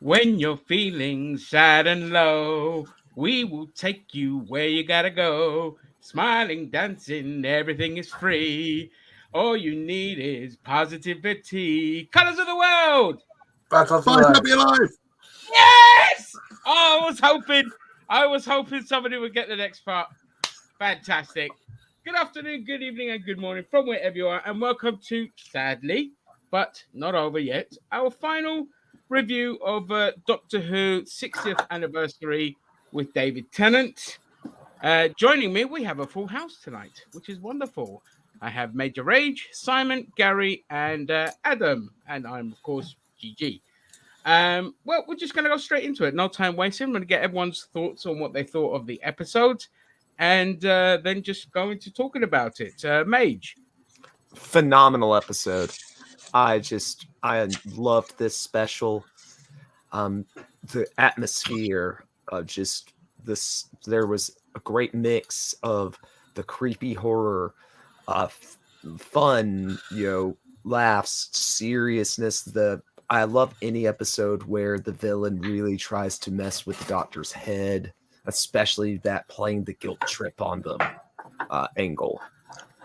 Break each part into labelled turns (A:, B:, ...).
A: When you're feeling sad and low, we will take you where you gotta go. Smiling, dancing, everything is free. All you need is positivity. Colors of the world.
B: That's also
C: Fight
B: right.
C: up your life.
A: Yes! Oh, I was hoping somebody would get the next part. Fantastic. Good afternoon, good evening, and good morning from wherever you are, and welcome to, sadly, but not over yet, our final review of Doctor Who 60th anniversary with David Tennant. Joining me, we have a full house tonight, which is wonderful. I have Major Rage, Simon, Gary, and Adam, and I'm, of course, GG. Well, we're just going to go straight into it. No time wasting. I'm going to get everyone's thoughts on what they thought of the episode and then just go into talking about it. Mage.
D: Phenomenal episode. I loved this special. The atmosphere of just this. There was a great mix of the creepy horror, fun, laughs, seriousness. I love any episode where the villain really tries to mess with the Doctor's head, especially that playing the guilt trip on them angle,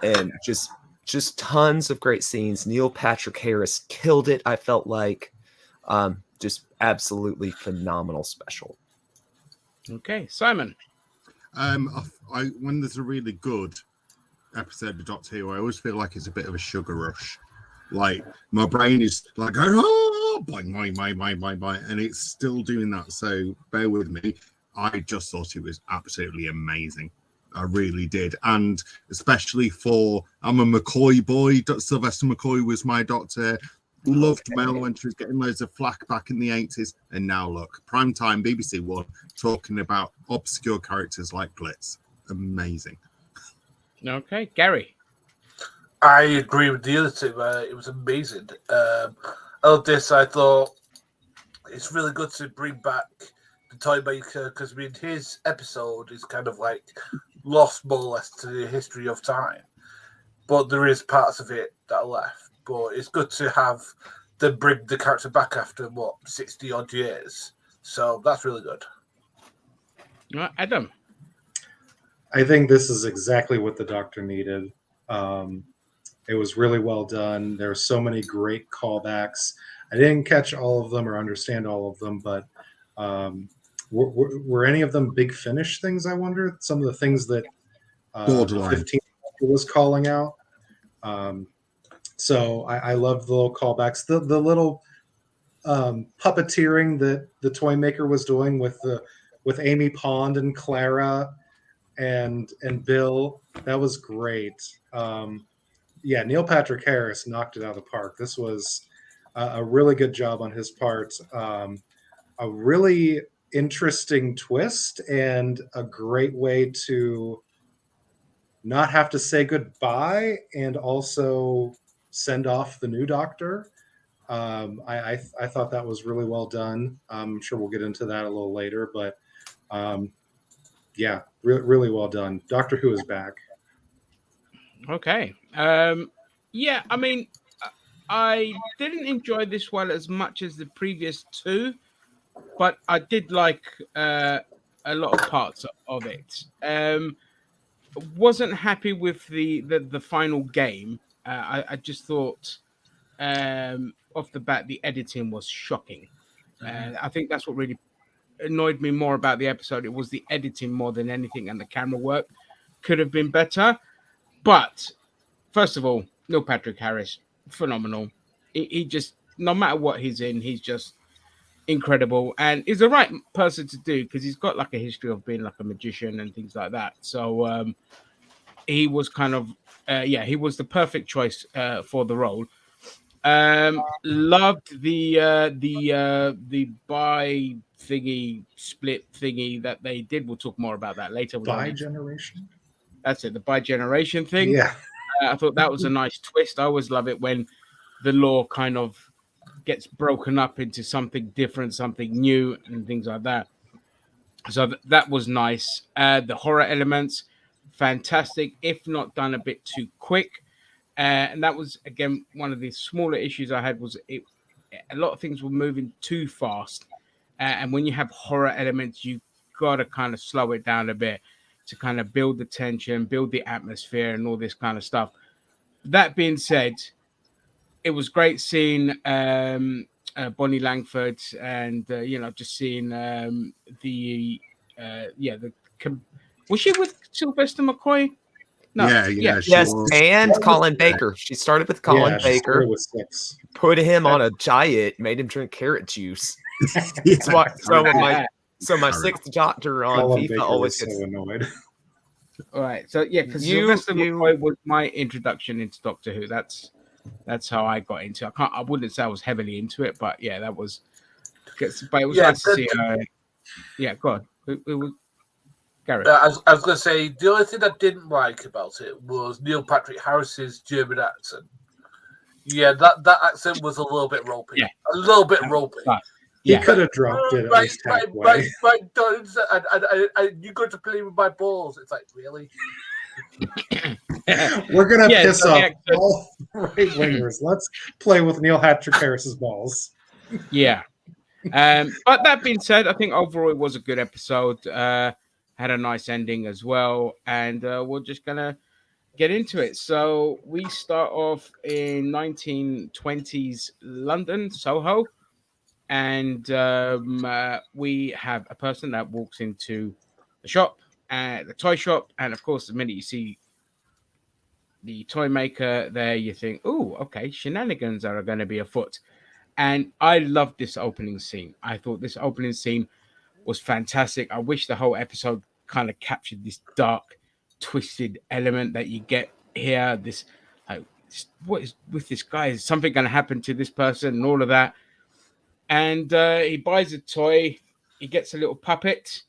D: and just tons of great scenes. Neil Patrick Harris killed it. I felt like just absolutely phenomenal special.
A: Okay, Simon.
C: When there's a really good episode of Doctor Who, I always feel like it's a bit of a sugar rush. Like my brain is like, oh, boing, boing, boing, boing, boing, boing, and it's still doing that. So bear with me. I just thought it was absolutely amazing. I really did, and especially I'm a McCoy boy. Sylvester McCoy was my Doctor. Loved Mel when she was getting loads of flack back in the 80s, and now look, primetime BBC One talking about obscure characters like Blitz. Amazing.
A: Okay, Gary.
B: I agree with the other two. It was amazing. I love this. I thought it's really good to bring back the Toy Maker because his episode is kind of like lost more or less to the history of time, but there is parts of it that are left. But it's good to have them bring the character back after 60 odd years. So that's really good.
A: Adam.
E: I think this is exactly what the Doctor needed. It was really well done. There were so many great callbacks. I didn't catch all of them or understand all of them, but were any of them Big Finish things? I wonder. Some of the things that
C: Borderline
E: 15 was calling out. So I love the little callbacks, the little puppeteering that the Toy Maker was doing with Amy Pond and Clara and Bill. That was great. Neil Patrick Harris knocked it out of the park. This was a really good job on his part. A really interesting twist and a great way to not have to say goodbye and also send off the new Doctor. I thought that was really well done. I'm sure we'll get into that a little later, but really well done. Doctor Who is back.
A: Okay. I mean, I didn't enjoy this one as much as the previous two, but I did like a lot of parts of it. Wasn't happy with the final game. I just thought off the bat the editing was shocking. I think that's what really annoyed me more about the episode. It was the editing more than anything, and the camera work could have been better. But first of all, Neil Patrick Harris, phenomenal. He just, no matter what he's in, he's just incredible, and he's the right person to do because he's got like a history of being like a magician and things like that. So he was kind of, he was the perfect choice for the role. Loved the bi thingy split thingy that they did. We'll talk more about that later.
E: Bi-generation?
A: That's it, the bi-generation thing.
E: Yeah.
A: I thought that was a nice twist. I always love it when the lore kind of gets broken up into something different, something new, and things like that. So that was nice. The horror elements, fantastic, if not done a bit too quick. And that was, again, one of the smaller issues I had was a lot of things were moving too fast. And when you have horror elements, you got to kind of slow it down a bit to kind of build the tension, build the atmosphere, and all this kind of stuff. That being said, it was great seeing Bonnie Langford, and just seeing the was she with Sylvester McCoy? No,
C: Yeah, she
D: Yes,
C: was.
D: and Colin Baker. She started with Colin
E: Yeah, she
D: Baker,
E: started with 6.
D: put him on a diet, made him drink carrot juice.
C: Yeah,
D: That's why. So my
C: Carrot.
D: sixth doctor on
E: Colin
D: FIFA
E: Baker
D: always
E: was
D: gets.
E: so annoyed.
A: all right. So yeah, because
D: You-
A: Sylvester
D: you-
A: McCoy was my introduction into Doctor Who. That's how I got into it. I wouldn't say I was heavily into it, but yeah, that was. But it was nice to see. Yeah, go on. It was Gareth.
B: I was going to say, the only thing I didn't like about it was Neil Patrick Harris's German accent. Yeah, that accent was a little bit ropey.
A: Yeah.
B: A little bit ropey.
E: He could have dropped it at least halfway.
B: My duns, and you got to play with my balls. It's like, really?
E: We're gonna piss
A: so
E: off all right wingers. Let's play with Neil Patrick Harris's balls.
A: Yeah. But that being said, I think overall it was a good episode. Had a nice ending as well, and we're just gonna get into it. So we start off in 1920s London, Soho, and we have a person that walks into the shop, the toy shop, and of course, the minute you see the toy maker there, you think, "Oh, okay, shenanigans are going to be afoot." And I loved this opening scene. I thought this opening scene was fantastic. I wish the whole episode kind of captured this dark, twisted element that you get here. This, like, what is with this guy? Is something going to happen to this person and all of that? And he buys a toy. He gets a little puppet,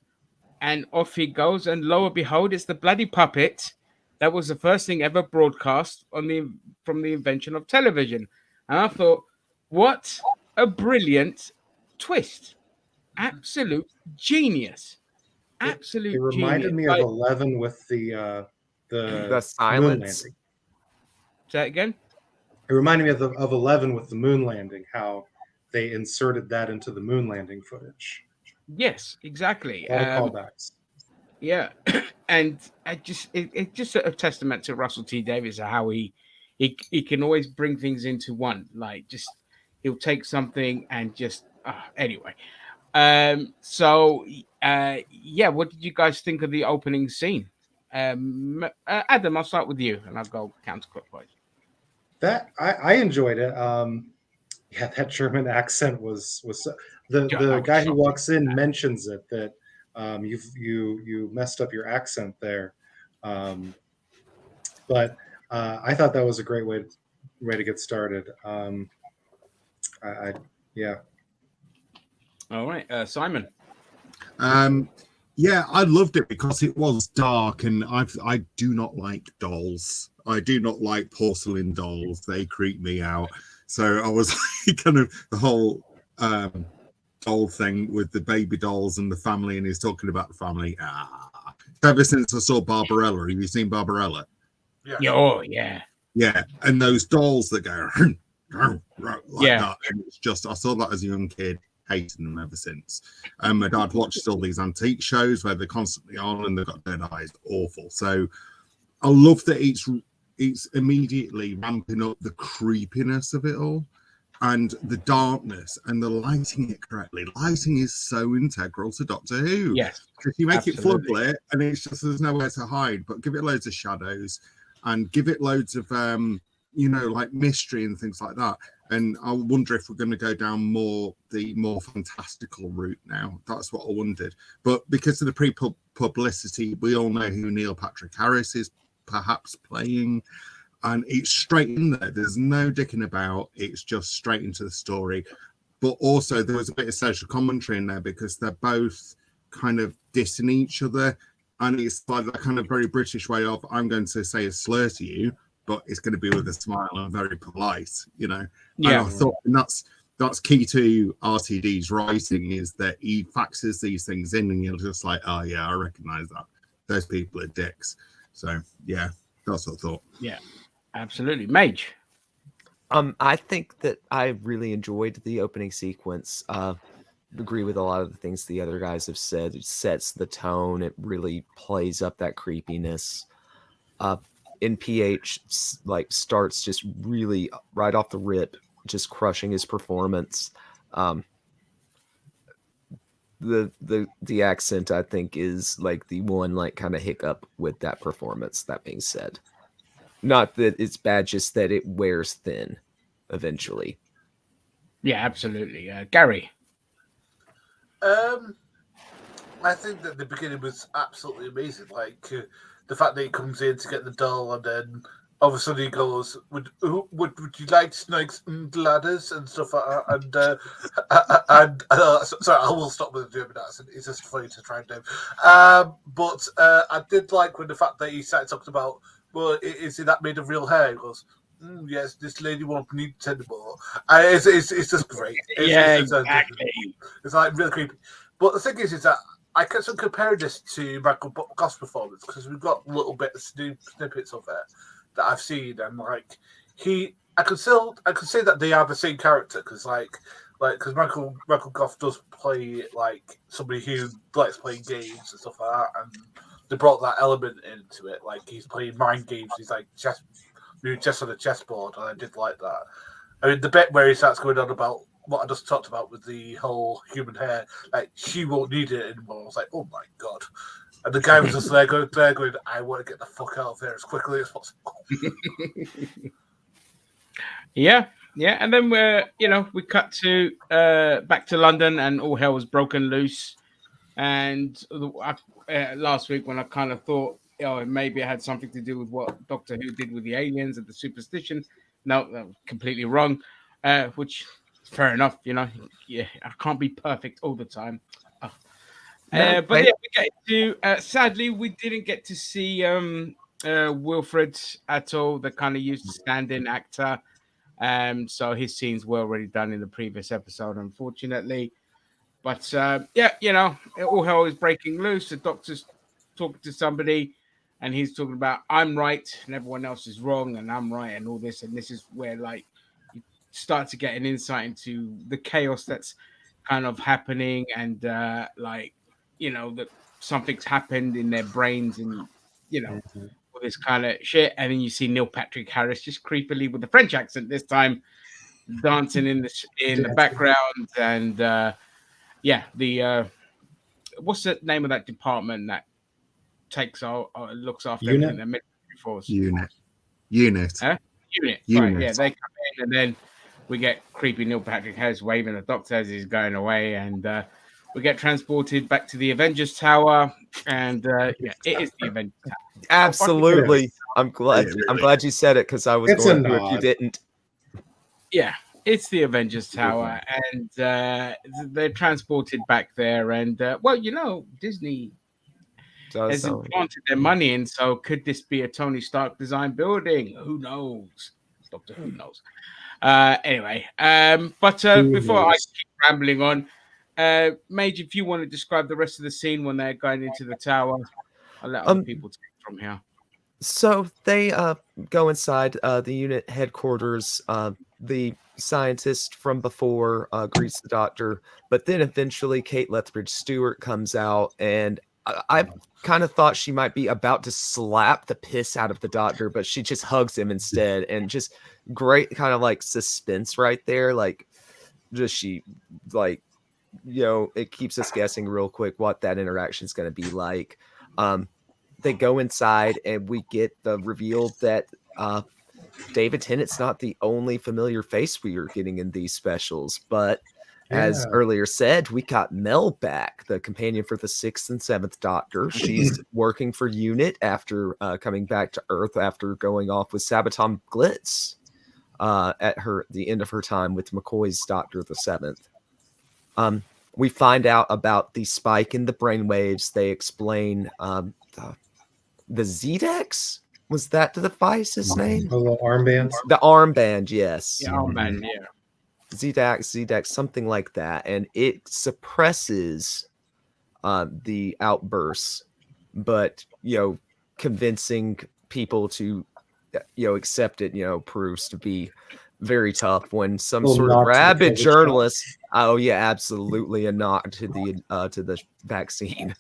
A: and off he goes. And lo and behold, it's the bloody puppet that was the first thing ever broadcast from the invention of television. And I thought, what a brilliant twist! Absolute genius. Absolute
E: It reminded
A: genius.
E: me of 11 with the moon
D: silence.
E: landing.
A: Say that again.
E: It reminded me of 11 with the moon landing, how they inserted that into the moon landing footage.
A: Yes, exactly.
E: All callbacks.
A: Yeah, and it's just a testament to Russell T Davies, how he can always bring things into one. Like, just he'll take something and just anyway. What did you guys think of the opening scene? Adam, I'll start with you, and I'll go counterclockwise.
E: That I enjoyed it. Yeah, that German accent was the guy who walks in mentions it, that you messed up your accent there. But I thought that was a great way to get started. Yeah.
A: All right, Simon.
C: Yeah, I loved it because it was dark, and I do not like dolls. I do not like porcelain dolls. They creep me out. So I was like, kind of the whole doll thing with the baby dolls and the family, and he's talking about the family. Ever since I saw Barbarella, have you seen Barbarella?
B: Yeah.
A: Oh, yeah.
C: Yeah, and those dolls that go like that. And it's just, I saw that as a young kid, hating them ever since. My dad watched all these antique shows where they're constantly on and they've got dead eyes. Awful. So I love that it's immediately ramping up the creepiness of it all and the darkness and the lighting it correctly. Lighting is so integral to Doctor Who.
A: Yes.
C: If you make
A: absolutely.
C: it floodlit and it's just, there's nowhere to hide, but give it loads of shadows and give it loads of like mystery and things like that. And I wonder if we're going to go down the more fantastical route now. That's what I wondered. But because of the pre-publicity, we all know who Neil Patrick Harris is perhaps playing. And it's straight in there. There's no dicking about. It's just straight into the story. But also there was a bit of social commentary in there because they're both kind of dissing each other. And it's like that kind of very British way of, I'm going to say a slur to you, but it's going to be with a smile and very polite,
A: Yeah.
C: And I thought, and that's key to RTD's writing, is that he faxes these things in and you're just like, oh yeah, I recognize that. Those people are dicks. So yeah, that's what I thought.
A: Yeah, absolutely. Mage.
D: I think that I really enjoyed the opening sequence. agree with a lot of the things the other guys have said. It sets the tone. It really plays up that creepiness. NPH like starts just really right off the rip, just crushing his performance. The accent, I think, is like the one like kind of hiccup with that performance. That being said, not that it's bad, just that it wears thin eventually.
A: Yeah, absolutely. Gary.
B: I think that the beginning was absolutely amazing. Like the fact that he comes in to get the doll, and then all of a sudden he goes, "Would you like snakes and ladders and stuff like that?" And sorry, I will stop with the German accent. It's just funny to try and do. But I did like when the fact that he started talking about, well, is that made of real hair? He goes, yes, this lady won't need it anymore. It's just great.
A: Exactly.
B: It's like really creepy. But the thing is that I can sort of compare this to Michael Goss' performance because we've got little bit of snippets of it that I've seen, and like I could say that they are the same character because because Michael Goff does play like somebody who likes playing games and stuff like that, and they brought that element into it. Like he's playing mind games. He's like chess on a chessboard, and I did like that. I mean, the bit where he starts going on about what I just talked about with the whole human hair, like she won't need it anymore. I was like, oh my god! And the guy was just there going, I want to get the fuck out of here as quickly as possible.
A: Yeah, and then we cut to back to London, and all hell was broken loose. And last week, when I kind of thought, maybe it had something to do with what Doctor Who did with the aliens and the superstition. No, that was completely wrong. Which fair enough, Yeah, I can't be perfect all the time. But yeah, we get to. Sadly, we didn't get to see Wilfred at all. The kind of used to stand-in actor. So his scenes were already done in the previous episode, unfortunately. But all hell is breaking loose. The Doctor's talking to somebody, and he's talking about I'm right and everyone else is wrong, and I'm right, and all this. And this is where you start to get an insight into the chaos that's kind of happening, and that something's happened in their brains, and all this kind of shit. And then you see Neil Patrick Harris just creepily with the French accent this time, dancing in the background, and the what's the name of that department that looks after
E: Unit?
A: everything? The military force.
C: Unit.
A: Huh? Unit. Right, yeah, they come in, and then we get creepy Neil Patrick Harris waving the Doctor as he's going away, and we get transported back to the Avengers Tower, and it is the Avengers Tower.
D: Absolutely. I'm glad you said it because I was going to if you didn't.
A: Yeah, it's the Avengers Tower, and they're transported back there, and Disney has implanted their money in. So could this be a Tony Stark design building? Who knows? Doctor Who knows. Anyway, but before I keep rambling on, Mage, if you want to describe the rest of the scene when they're going into the tower, I'll let other people take from here.
D: So they go inside the unit headquarters. The scientist from before greets the Doctor, but then eventually Kate Lethbridge Stewart comes out, and I kind of thought she might be about to slap the piss out of the Doctor, but she just hugs him instead, and just great kind of like suspense right there. Like, it keeps us guessing real quick what that interaction is going to be like. They go inside, and we get the reveal that David Tennant's not the only familiar face we are getting in these specials, but as earlier said, we got Mel back, the companion for the 6th and 7th Doctor. She's working for Unit after coming back to Earth after going off with Sabaton Glitz at the end of her time with McCoy's Doctor the 7th. We find out about the spike in the brainwaves. They explain the Z-Dex? Was that the device's name?
E: The little armbands?
D: The armband, yes.
A: Yeah, armband, yeah.
D: Z-Dex, something like that. And it suppresses the outbursts, but, convincing people to, accept it, proves to be very tough when some sort of rabid journalist, Oh yeah, absolutely a nod to the vaccine.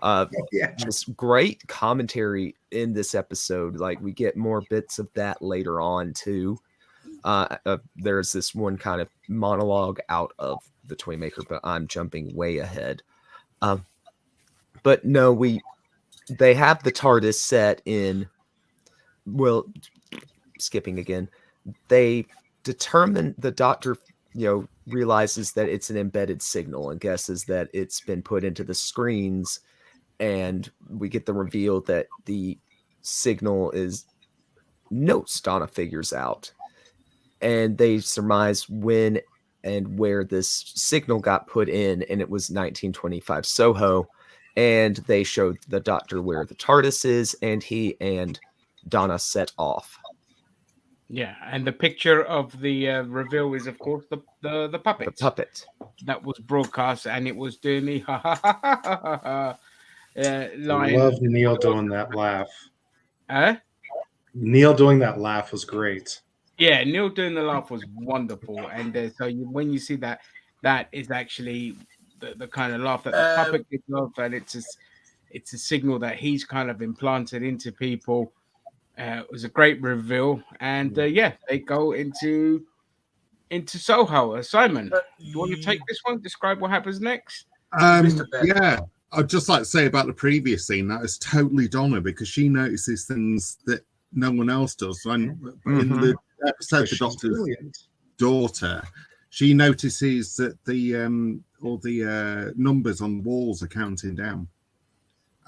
E: Yeah.
D: Just great commentary in this episode. Like we get more bits of that later on too. There's this one kind of monologue out of the Toymaker, but I'm jumping way ahead. But no, they have the TARDIS set in. Well, skipping again, they determine the Doctor, realizes that it's an embedded signal and guesses that it's been put into the screens, and we get the reveal that the signal is notes Donna figures out, and they surmise when and where this signal got put in, and it was 1925 Soho, and they showed the Doctor where the TARDIS is, and he and Donna set off.
A: Yeah, and the picture of the reveal is, of course, the puppet.
D: The puppet
A: That was broadcast, and it was doing the ha ha ha ha ha ha line.
E: I love Neil doing that laugh.
A: Huh?
E: Neil doing that laugh was great.
A: Yeah, Neil doing the laugh was wonderful, and so when you see that, that is actually the kind of laugh that the puppet gives off, and it's a signal that he's kind of implanted into people. It was a great reveal, and they go into Soho. Simon, do you want to take this one? Describe what happens next.
C: Yeah, I'd just like to say about the previous scene that is totally Donna, because she notices things that no one else does. And in the episode, the Doctor's daughter, she notices that all the numbers on the walls are counting down.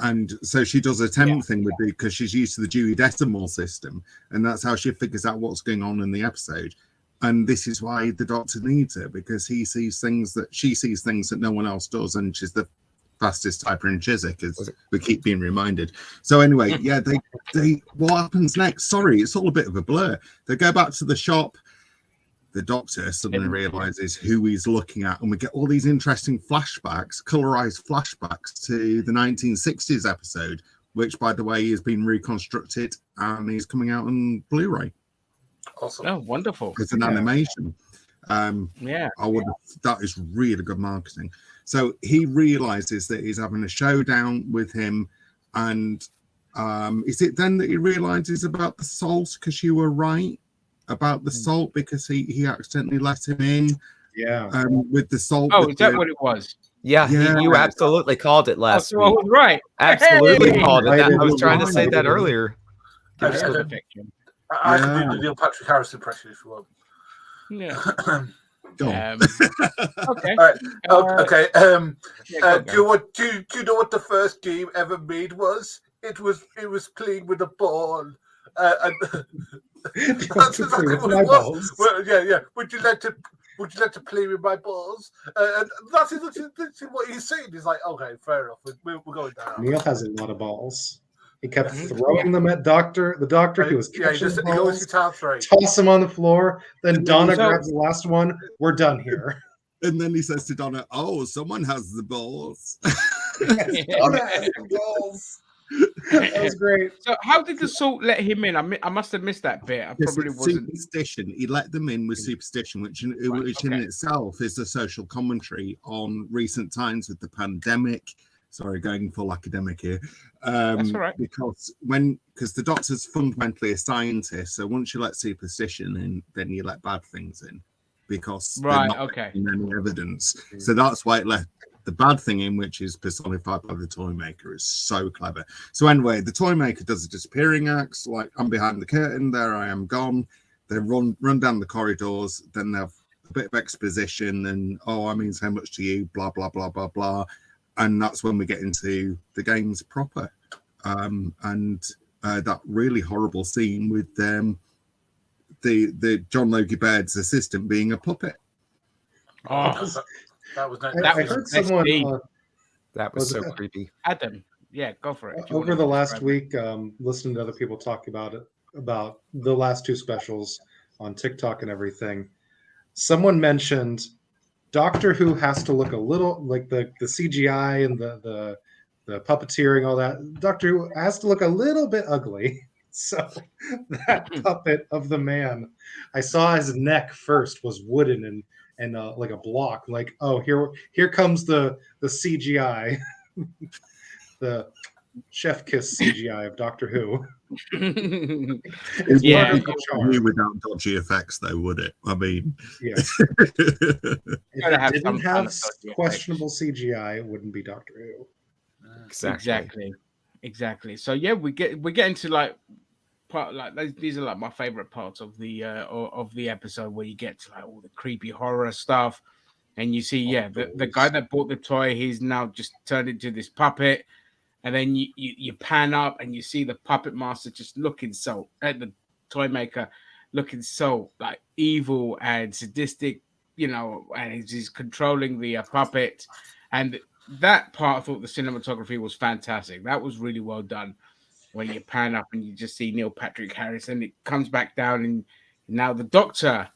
C: And so she does a temp thing with it because she's used to the Dewey Decimal System, and that's how she figures out what's going on in the episode. And this is why the Doctor needs her, because she sees things that no one else does, and she's the fastest typer in Chiswick, as we keep being reminded. So anyway, they what happens next? Sorry, it's all a bit of a blur. They go back to the shop. The Doctor suddenly realizes who he's looking at, and we get all these interesting flashbacks, colorized flashbacks to the 1960s episode, which, by the way, has been reconstructed and is coming out on Blu-ray.
B: Awesome.
A: Oh, wonderful.
C: It's an animation. That is really good marketing. So he realizes that he's having a showdown with him, and is it then that he realizes about the salt? Because you were right about the salt, because he accidentally let him in. With the salt.
A: Oh, is that what it was?
D: Yeah. You absolutely called it last week.
A: I was right.
D: Absolutely called it. I was trying to say that earlier.
B: I can do the Neil Patrick Harris impression if you want.
A: Yeah.
C: Go on.
A: Okay.
B: All right. Okay. Do you know what the first game ever made was? It was playing with a ball. And that's exactly what it was. Well, yeah. Would you like to play with my balls? And that's what he's saying. He's like, okay, fair enough. We're going down.
E: Neil has a lot of balls. He kept throwing them at the doctor. He was catching balls, toss him on the floor. Then Donna grabs the last one. We're done here.
C: And then he says to Donna, "Oh, someone has the balls."
E: Donna has the balls. That was great.
A: So, how did the salt let him in? I must have missed that bit. I probably wasn't.
C: Superstition. He let them in with superstition, which in itself is a social commentary on recent times with the pandemic. Sorry, going full academic here.
A: That's all right.
C: Because the Doctor's fundamentally a scientist, so once you let superstition in, then you let bad things in, because they're not any evidence. So that's why it let the bad thing in, which is personified by the Toymaker, is so clever. So anyway, the Toymaker does a disappearing act, like I'm behind the curtain, there I am gone. They run down the corridors, then they have a bit of exposition, and I mean so much to you, blah blah blah blah blah. And that's when we get into the games proper, and that really horrible scene with the John Logie Baird's assistant being a puppet.
A: Oh,
E: that was
D: so creepy.
A: Adam, yeah, go for it.
E: Over the last week, listening to other people talk about the last two specials on TikTok and everything, someone mentioned Doctor Who has to look a little like the CGI and the puppeteering, all that. Doctor Who has to look a little bit ugly. So that puppet of the man, I saw his neck first was wooden and like a block. Like, oh, here comes the CGI, the chef kiss CGI of Doctor Who. It's
A: Yeah.
E: part of the
C: New
E: charm.
C: without dodgy effects, though, would it? I mean,
E: Yeah.
A: Gotta
E: If
A: have
E: it
A: some
E: didn't
A: kind
E: have
A: of dodgy
E: questionable CGI, it wouldn't be Doctor Who.
A: Exactly. So yeah, we get into like these are like my favorite parts of the episode, where you get to like all the creepy horror stuff, and you see the guy that bought the toy, he's now just turned into this puppet, and then you pan up and you see the puppet master just looking so at the toy maker, looking so like evil and sadistic, and he's controlling the puppet, and that part I thought the cinematography was fantastic. That was really well done. When you pan up and you just see Neil Patrick Harris, and it comes back down, and now the Doctor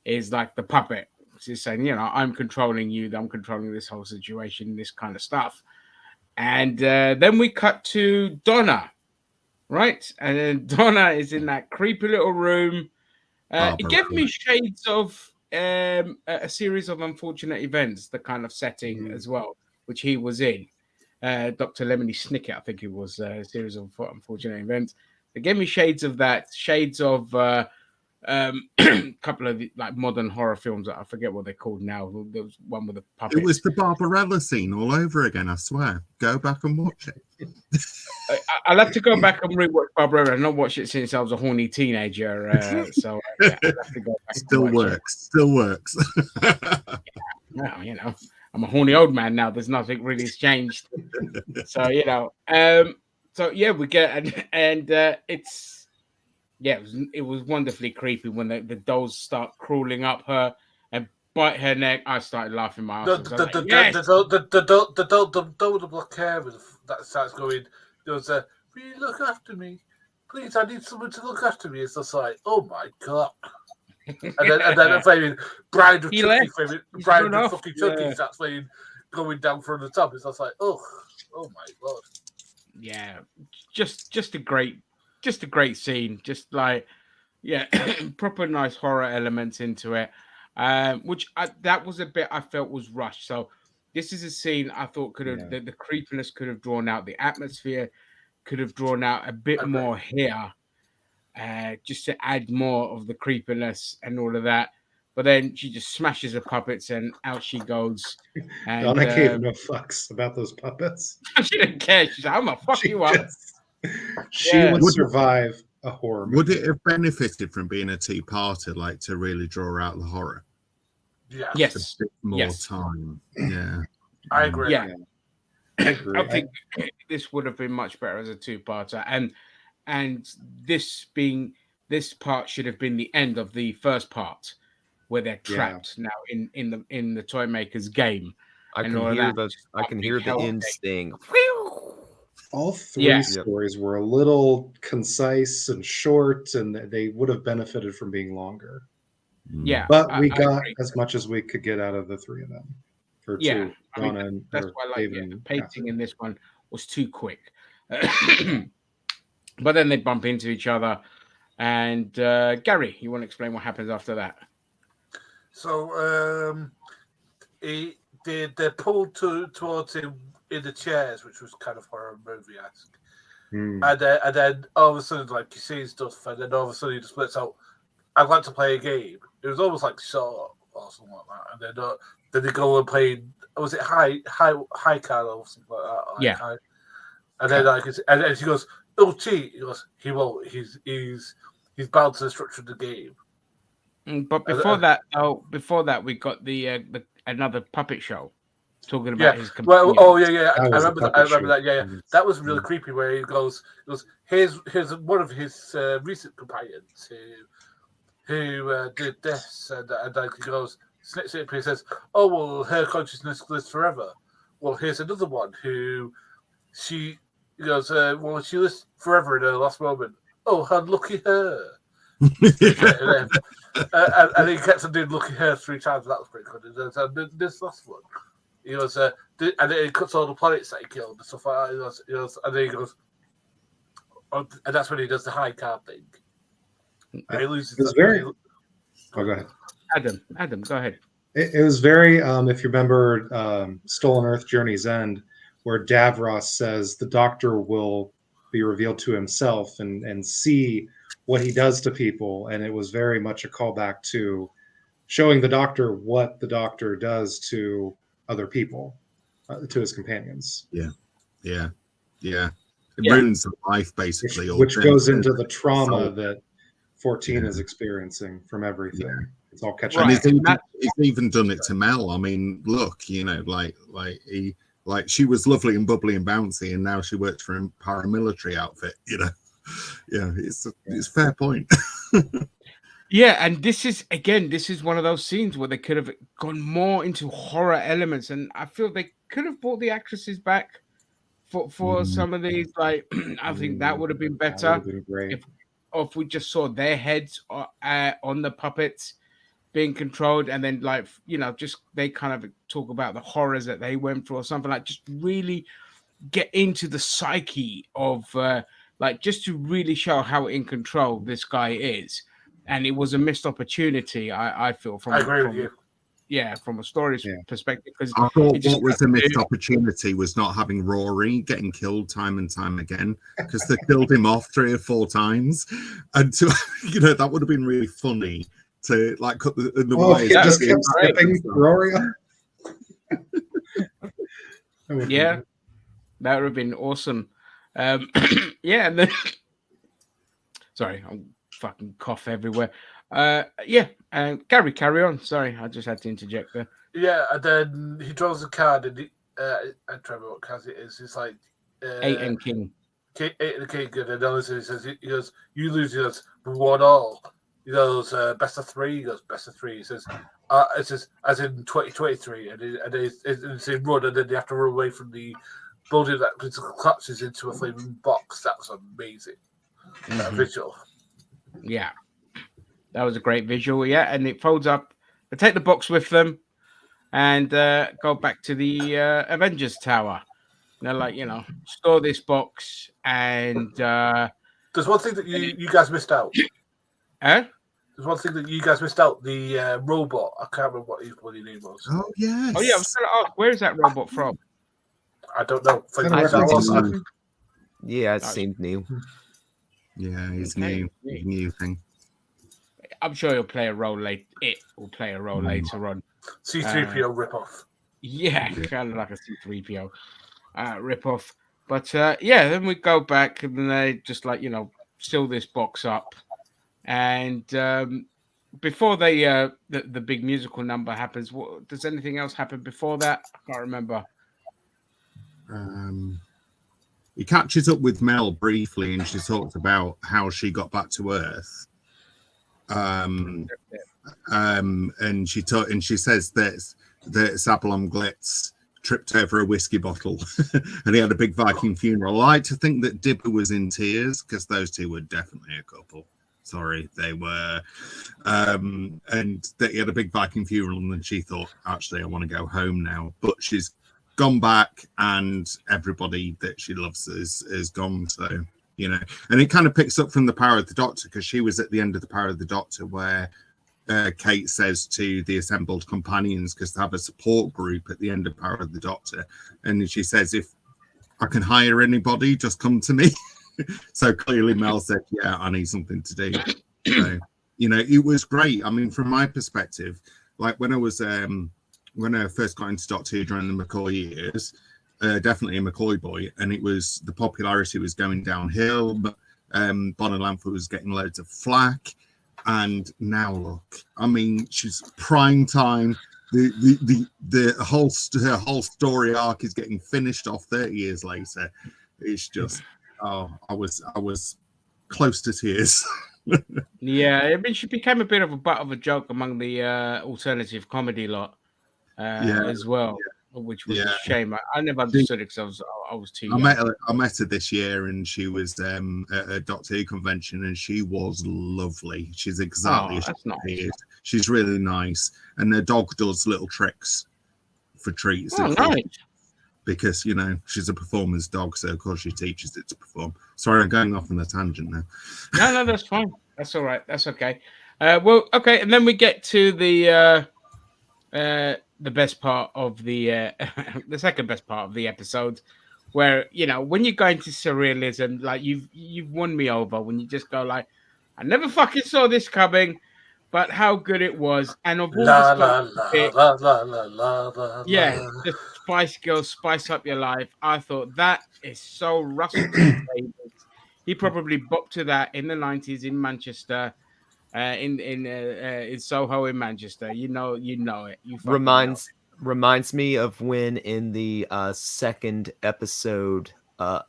A: is like the puppet. She's saying, I'm controlling you, I'm controlling this whole situation, this kind of stuff. And then we cut to Donna, right? And then Donna is in that creepy little room. It gave me shades of a series of unfortunate events, the kind of setting as well, which he was in. Dr. Lemony Snicket, I think it was a series of unfortunate events. It gave me shades of that, shades of a couple of like modern horror films that I forget what they're called now. There was one with a puppet.
C: it was the Barbarella scene all over again, I swear. Go back and watch it.
A: I'll have to go back and rewatch Barbarella. I've not watched it since I was a horny teenager. So yeah, I'll have to go back.
C: Still works.
A: Well, I'm a horny old man now. There's nothing really has changed. So so yeah, we get and it's it was wonderfully creepy when the dolls start crawling up her and bite her neck. I started laughing my ass off.
B: The doll with the black hair that starts going. Goes, will you look after me? Please, I need someone to look after me. It's just like, oh my god. And then a flaming Bride of fucking Chucky starts playing going down from the top. It's just like, oh my god.
A: Yeah, just a great scene. Just like, proper nice horror elements into it. Which that was a bit I felt was rushed. So this is a scene I thought could have the creepiness could have drawn out, the atmosphere could have drawn out a bit more here. Just to add more of the creepiness and all of that. But then she just smashes the puppets and out she goes. And
E: Donna gave no fucks about those puppets.
A: She didn't care. She's like, I'm gonna fuck you up.
E: She would survive a horror movie.
C: Would it have benefited from being a two-parter, like to really draw out the horror?
B: Yeah.
A: Yes.
C: A bit more time. Yeah.
B: I agree.
A: Yeah.
E: I agree.
A: I think this would have been much better as a two-parter. And this part should have been the end of the first part, where they're trapped now in the toy maker's game.
D: I can hear the end sting.
E: All three stories were a little concise and short, and they would have benefited from being longer.
A: Yeah,
E: but we got as much as we could get out of the three of them. For
A: two,
E: Donna and
A: that's why the pacing in this one was too quick. But then they bump into each other, and Gary, you want to explain what happens after that?
B: So they're pulled towards him in the chairs, which was kind of horror movie-esque. And then all of a sudden, like, you see stuff, and then all of a sudden he just splits out, I'd like to play a game. It was almost like Saw or something like that. And then they go and play, was it High Card or something like that? Like
A: yeah.
B: And then and she goes, oh, gee. He goes, he won't. He's bound to the structure of the game.
A: But before that, we got the another puppet show talking about his companions.
B: Well, I remember that. Yeah. That was really creepy. Where he goes, here's one of his recent companions who did this, and he goes, snips it up, and he says, oh well, her consciousness lives forever. Well, here's another one who she goes, well, she lives forever in her last moment. Oh, unlucky her. And he kept on doing lucky her 3 times. That was pretty good. And this last one, he goes, and then he cuts all the planets that he killed and stuff like that. He goes, and then he goes, and that's when he does the high card thing. And he loses.
E: It's very. Oh, go ahead,
A: Adam, go ahead.
E: It was very, if you remember, Stolen Earth: Journey's End, where Davros says the Doctor will be revealed to himself and see what he does to people, and it was very much a callback to showing the Doctor what the Doctor does to other people, to his companions.
C: Yeah. It
A: Yeah.
C: ruins the life, basically.
E: Which
C: or
E: goes
C: then-
E: into the trauma
C: So-
E: that 14
C: Yeah.
E: is experiencing from everything. It's all catching
C: And
A: Right.
E: up.
C: he's even done it to Mel. I mean, look, like she was lovely and bubbly and bouncy, and now she works for a paramilitary outfit. Yeah, it's a fair point.
A: Yeah, and this is one of those scenes where they could have gone more into horror elements, and I feel they could have brought the actresses back for some of these. Like, I think that would have been
E: That
A: better
E: would have been great.
A: if we just saw their heads on the puppets being controlled, and then just they kind of talk about the horrors that they went through or something, like just really get into the psyche of just to really show how in control this guy is. And it was a missed opportunity, I feel,
B: I agree with you.
A: From a story perspective, because
C: I thought what was a missed opportunity was not having Rory getting killed time and time again, because they killed him off 3 or 4 times, and to that would have been really funny to like cut the
E: He just kept skipping Rory.
A: Yeah, that would have been awesome. Yeah, and then sorry, I'm fucking cough everywhere. Gary, carry on. Sorry, I just had to interject there.
B: Yeah, and then he draws a card, and I don't remember what card it is. It's like
A: 8 and King.
B: 8 and King, and honestly, he says, he goes, "You lose." He goes, "We won all." He goes, "Best of 3." He goes, "Best of 3." He says, "It says as in 2023," and it's in run, and then they have to run away from the building that collapses into a flaming box. That was amazing. That visual.
A: Yeah, that was a great visual. Yeah, and it folds up. They take the box with them and go back to the Avengers Tower. And they're like, store this box. And
B: there's one thing that you guys missed out.
A: There's
B: one thing that you guys missed out. The robot. I can't remember what his bloody name was.
C: Oh yes.
A: Oh yeah, I was going to ask, where is that robot from?
B: I don't know.
D: Yeah, it seemed new.
C: Yeah, he's new thing.
A: I'm sure he'll play a role later. It will play a role later on.
B: C3PO ripoff.
A: Yeah, kind of like a C3PO ripoff. But then we go back and then they just seal this box up. And before they the big musical number happens, does anything else happen before that? I can't remember.
C: He catches up with Mel briefly, and she talks about how she got back to Earth. And she says that Sablon Glitz tripped over a whiskey bottle, and he had a big Viking funeral. I like to think that Dibber was in tears, because those two were definitely a couple. Sorry, they were. And that he had a big Viking funeral, and then she thought, actually, I want to go home now. But she's gone back, and everybody that she loves is gone. So, and it kind of picks up from the Power of the Doctor, because she was at the end of the Power of the Doctor where Kate says to the assembled companions, because they have a support group at the end of Power of the Doctor, and she says, if I can hire anybody, just come to me. So clearly Mel said, yeah, I need something to do. So, it was great. I mean, from my perspective, like when I first got into Doctor Who during the McCoy years, definitely a McCoy boy, and the popularity was going downhill, but Bonalanfa was getting loads of flack, and now look, I mean, she's prime time. The whole story arc is getting finished off 30 years later. It's just, I was close to tears.
A: Yeah, I mean, she became a bit of a butt of a joke among the alternative comedy lot as well. Which was a shame. I never understood it because I was too young.
C: I met her this year, and she was at a Doctor Who convention, and she was lovely. She's exactly as she is. She's really nice, and her dog does little tricks for treats.
A: Oh, nice.
C: Because she's a performer's dog, so of course she teaches it to perform. Sorry, I'm going off on a tangent now.
A: No, that's fine. That's all right. That's okay. Okay, and then we get to the the best part of the the second best part of the episode, where when you go into surrealism, like you've won me over when you just go like, I never fucking saw this coming, but how good it was, and of all the
B: La
A: stuff,
B: la la la la la la la
A: yeah,
B: la.
A: the Spice Girls spice up your life. I thought that is so Russell T Davies. He probably bopped to that in the 90s in Manchester. In Soho in Manchester, you know it. You fucking
D: Reminds me of when in the second episode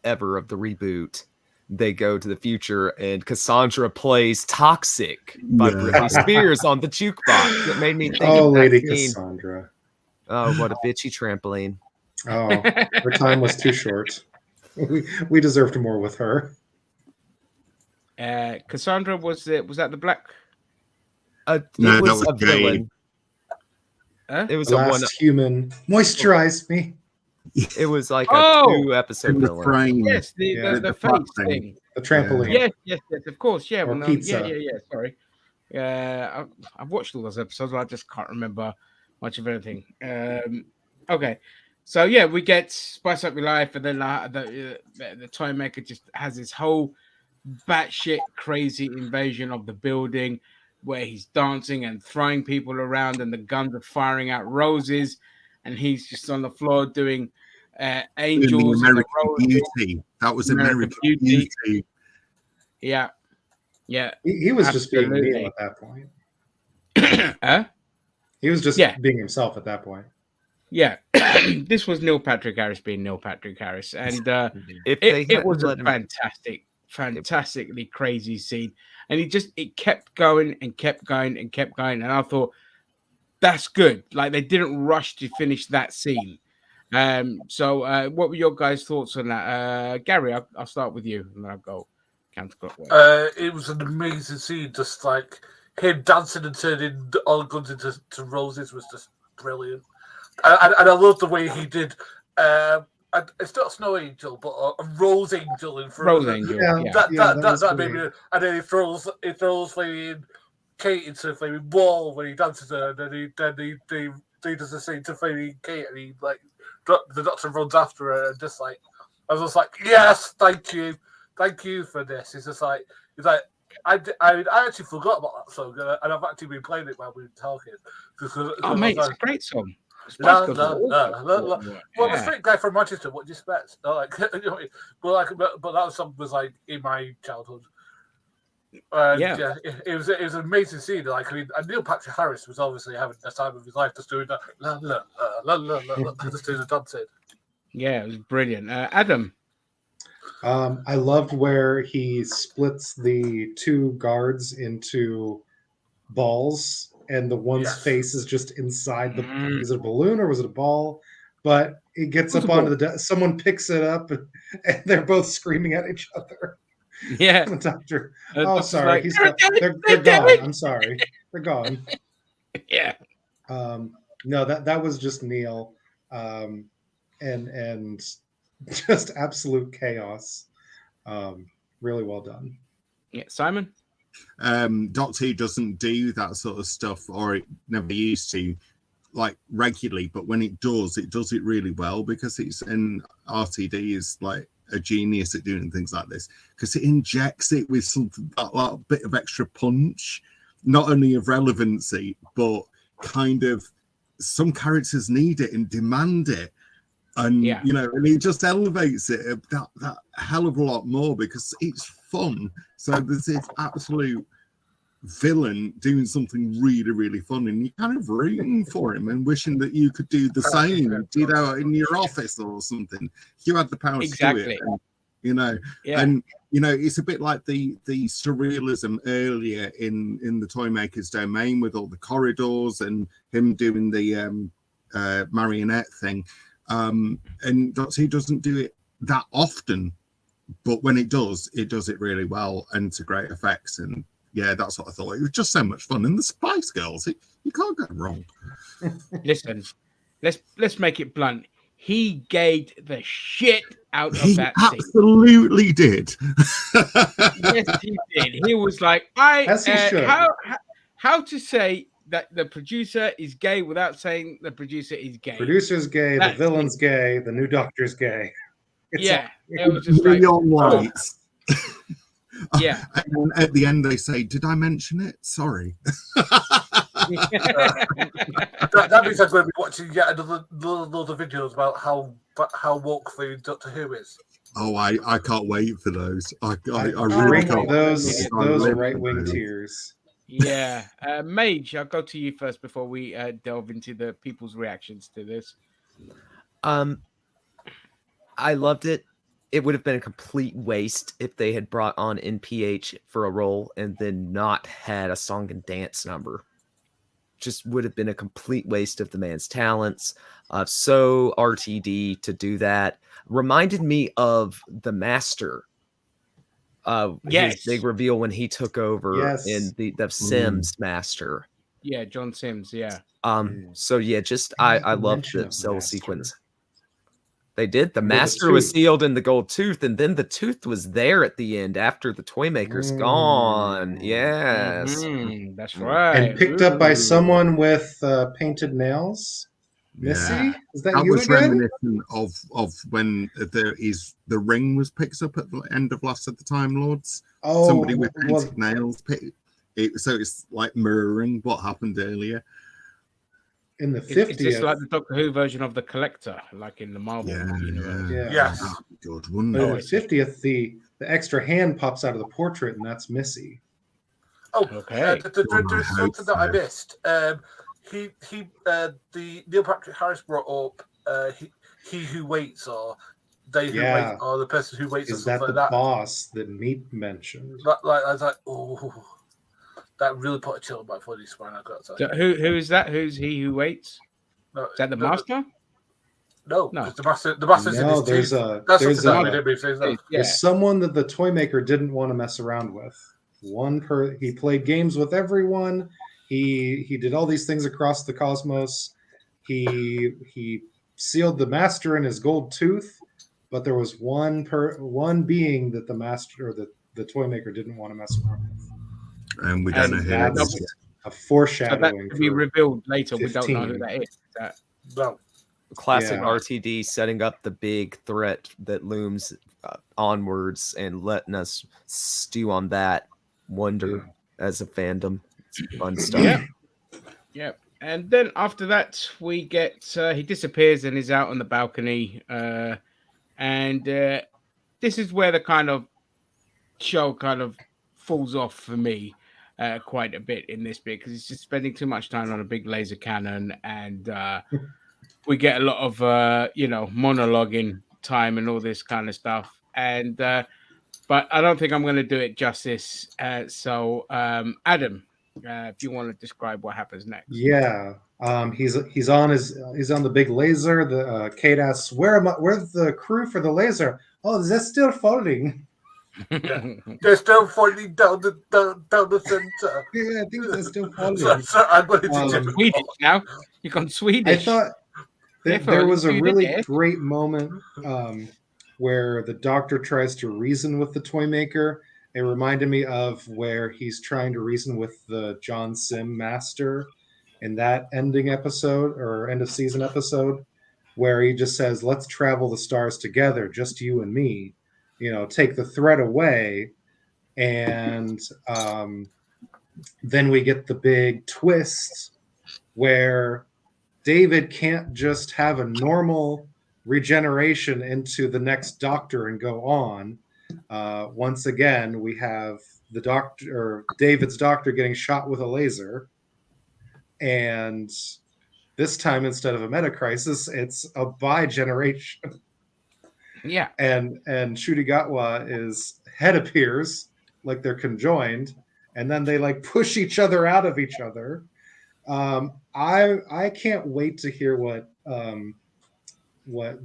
D: ever of the reboot, they go to the future and Cassandra plays "Toxic" by Britney Spears on the jukebox. It made me think of that
E: Lady
D: scene.
E: Cassandra.
D: Oh, what a bitchy trampoline!
E: Oh, her time was too short. We deserved more with her.
A: Cassandra was that the black?
D: It
C: No,
D: was
C: that
D: a
C: was Jade.
D: villain.
A: Huh?
D: It was
E: The
D: a one.
E: last human. Moisturize me.
D: It was like a
A: Oh!
D: 2-episode
C: In the
D: villain.
C: frame.
A: Yes, the
C: the
A: face
C: flat
A: thing.
E: The trampoline.
A: Yes, of course. Yeah,
E: Or
A: well,
E: pizza.
A: yeah. Sorry. I've watched all those episodes, but I just can't remember much of anything. Okay, so yeah, we get Spice Up Your Life, and then the Toy Maker just has this whole batshit crazy invasion of the building where he's dancing and throwing people around, and the guns are firing out roses, and he's just on the floor doing
C: In the
A: angels and the
C: American
A: roses.
C: Beauty. That was
A: American
C: American
A: Beauty.
C: Beauty.
A: Yeah.
E: He was just being
A: Absolutely.
E: Neil at that point.
A: Huh?
E: He was just
A: Yeah.
E: being himself at that point.
A: Yeah, this was Neil Patrick Harris being Neil Patrick Harris, and
D: If they
A: it
D: hadn't
A: was a
D: let him,
A: fantastically crazy scene, and it kept going and kept going and kept going, and I thought that's good. Like they didn't rush to finish that scene. So what were your guys' thoughts on that? Gary, I'll start with you, and then I'll go counterclockwise.
B: It was an amazing scene, just like him dancing and turning all guns into roses was just brilliant. And I love the way he did. It's not a snow angel, but a rose angel in front.
A: Rose
B: of
A: Angel,
E: Yeah.
A: yeah.
B: That made
E: great.
B: me. And then he throws flaming Kate into a flaming wall when he dances her, and then he does the same to flaming Kate, and he like the doctor runs after her, and just like I was just like, yes, thank you for this. He's like. I actually forgot about that song, and I've actually been playing it while we were talking.
A: Oh, mate, it's a great song.
B: La,
A: Spice Girls
B: la,
A: are
B: la, la, la.
A: awesome.
B: Well, the
A: Yeah.
B: street guy from Manchester, what do you expect? Like, but that song was like in my childhood.
A: Yeah.
B: It was an amazing scene. Like, I mean, and Neil Patrick Harris was obviously having the time of his life, just doing that, la la la la la, just doing the dancing.
A: Yeah, it was brilliant. Adam.
E: I loved where he splits the two guards into balls, and the one's
B: Yes.
E: face is just inside the.
A: Mm.
E: Is it a balloon or was it a ball? But it gets
A: It was
E: up
A: a
E: onto the. Someone picks it up, and they're both screaming at each other.
A: Yeah.
E: The doctor.
A: The
E: Oh,
A: doctor's
E: sorry.
A: like,
E: They're gone. I'm sorry. They're gone.
A: Yeah.
E: No, that was just Neil, and just absolute chaos. Really well done.
A: Yeah. Simon.
C: Doctor Who doesn't do that sort of stuff, or it never used to, like regularly. But when it does it really well, because it's in RTD is like a genius at doing things like this, because it injects it with something that bit of extra punch, not only of relevancy, but kind of some characters need it and demand it. And
A: Yeah.
C: and it just elevates it that hell of a lot more because it's fun. So there's this absolute villain doing something really, really fun, and you're kind of rooting for him and wishing that you could do the same, in your office or something. If you had the power to do
A: Exactly.
C: it, and,
A: Yeah.
C: and it's a bit like the surrealism earlier in the Toymaker's domain with all the corridors and him doing the marionette thing. And Doctor Who doesn't do it that often, but when it does it really well and to great effects. And yeah, that's what I thought. It was just so much fun. And the Spice Girls, you can't go wrong.
A: Listen, let's make it blunt. He gagged the shit out of
C: He
A: that scene.
C: absolutely did.
A: Yes, he did. He was like,
E: As he should.
A: how to say that the producer is gay without saying the producer is gay.
E: Producer's gay,
A: That's
E: the villain's gay, the new doctor's gay. It's
A: Yeah,
E: all-
A: it was just like,
C: Neon lights.
A: yeah.
C: And then at the end, they say, "Did I mention it? Sorry."
B: That means I'm going to be watching yet another load of videos about how woke the Doctor Who is.
C: Oh, I can't wait for those. I really
E: Drink
C: can't.
E: those
C: I live
E: right
C: for
E: wing
C: those.
E: tears.
A: Yeah, Mage, I'll go to you first before we delve into the people's reactions to this.
D: I loved it. It would have been a complete waste if they had brought on NPH for a role and then not had a song and dance number. Just would have been a complete waste of the man's talents. So RTD to do that reminded me of the Master.
A: Yes.
D: His big reveal when he took over
E: Yes.
D: in the Sims Master.
A: Yeah, John Sims. Yeah.
D: So yeah, just
E: There's
D: I
E: the
D: loved
E: mention
D: the
E: of the
D: cell
E: Master.
D: sequence. They did. The
E: With the
D: Master was
E: tooth.
D: sealed in the gold tooth, and then the tooth was there at the end after the toy maker's gone. Yes.
A: That's
D: Mm.
A: right.
E: And picked up by
A: Ooh.
E: someone with painted nails. Missy?
C: Yeah.
E: Is that
C: That
E: you
C: was
E: again?
C: reminiscent of when the ring was picked up at the end of Last of the Time Lords.
E: Oh,
C: Somebody with
E: well,
C: painted nails. So it's like mirroring what happened earlier.
E: in the
A: It's
E: 50th.
A: just like the Doctor Who version of the Collector, like in the Marvel universe.
E: Yeah.
B: Yes.
C: That'd be good, wouldn't
E: But in
C: it?
E: the 50th, the extra hand pops out of the portrait, and that's Missy.
B: Oh,
A: Okay.
B: there's
C: hope
B: something that I
C: so.
B: missed. The Neil Patrick Harris brought up he who waits, or they who
E: Yeah.
B: wait, or the person who waits, or
E: Is that
B: something
E: the
B: like that.
E: boss that Meat mentioned?
B: Like I was like, oh, that really put a chill in my funny spine. I got to
A: So who is that? Who's he who waits?
B: no,
A: Is that the
B: no,
A: Master?
B: No,
A: No.
B: 'cause the master's in
E: No,
B: his
E: there's
B: teeth.
E: a
B: That's
E: there's
B: something that
E: a
B: made me say that.
A: Yeah.
E: there's someone that the toy maker didn't want to mess around with. He played games with everyone. He did all these things across the cosmos. He sealed the master in his gold tooth, but there was one being that the master or the toy maker didn't want to mess around with.
C: And we're
A: And
C: gonna hear
E: that's
C: this.
E: a
A: So that
E: foreshadowing
A: could be
E: for
A: revealed later. We don't know who
E: 15.
A: that is. That
B: No,
D: Classic
E: Yeah.
D: RTD setting up the big threat that looms onwards and letting us stew on that wonder as a fandom. It's fun stuff.
A: Yeah. Yeah. And then after that, we get he disappears and is out on the balcony. And this is where the kind of show kind of falls off for me quite a bit in this bit because it's just spending too much time on a big laser cannon, and we get a lot of monologuing time and all this kind of stuff. And but I don't think I'm going to do it justice. So Adam, if you want to describe what happens next.
E: Yeah. He's on the big laser. The Kate asks, where's the crew for the laser? Oh, they're still falling.
B: they're still falling down the center.
E: Yeah, I think they're still falling.
B: So I'm going to
A: Swedish now. You've gone Swedish.
E: I thought that
A: Therefore,
E: there was a
A: you
E: really
A: did.
E: great moment where the doctor tries to reason with the toy maker. It reminded me of where he's trying to reason with the John Sim master in that ending episode or end of season episode, where he just says, "Let's travel the stars together, just you and me. Take the threat away." And then we get the big twist where David can't just have a normal regeneration into the next doctor and go on. Once again, we have David's doctor getting shot with a laser. And this time, instead of a meta crisis, it's a bi-generation.
A: Yeah.
E: And Shudigatwa's head appears like they're conjoined, and then they like push each other out of each other. I can't wait to hear what the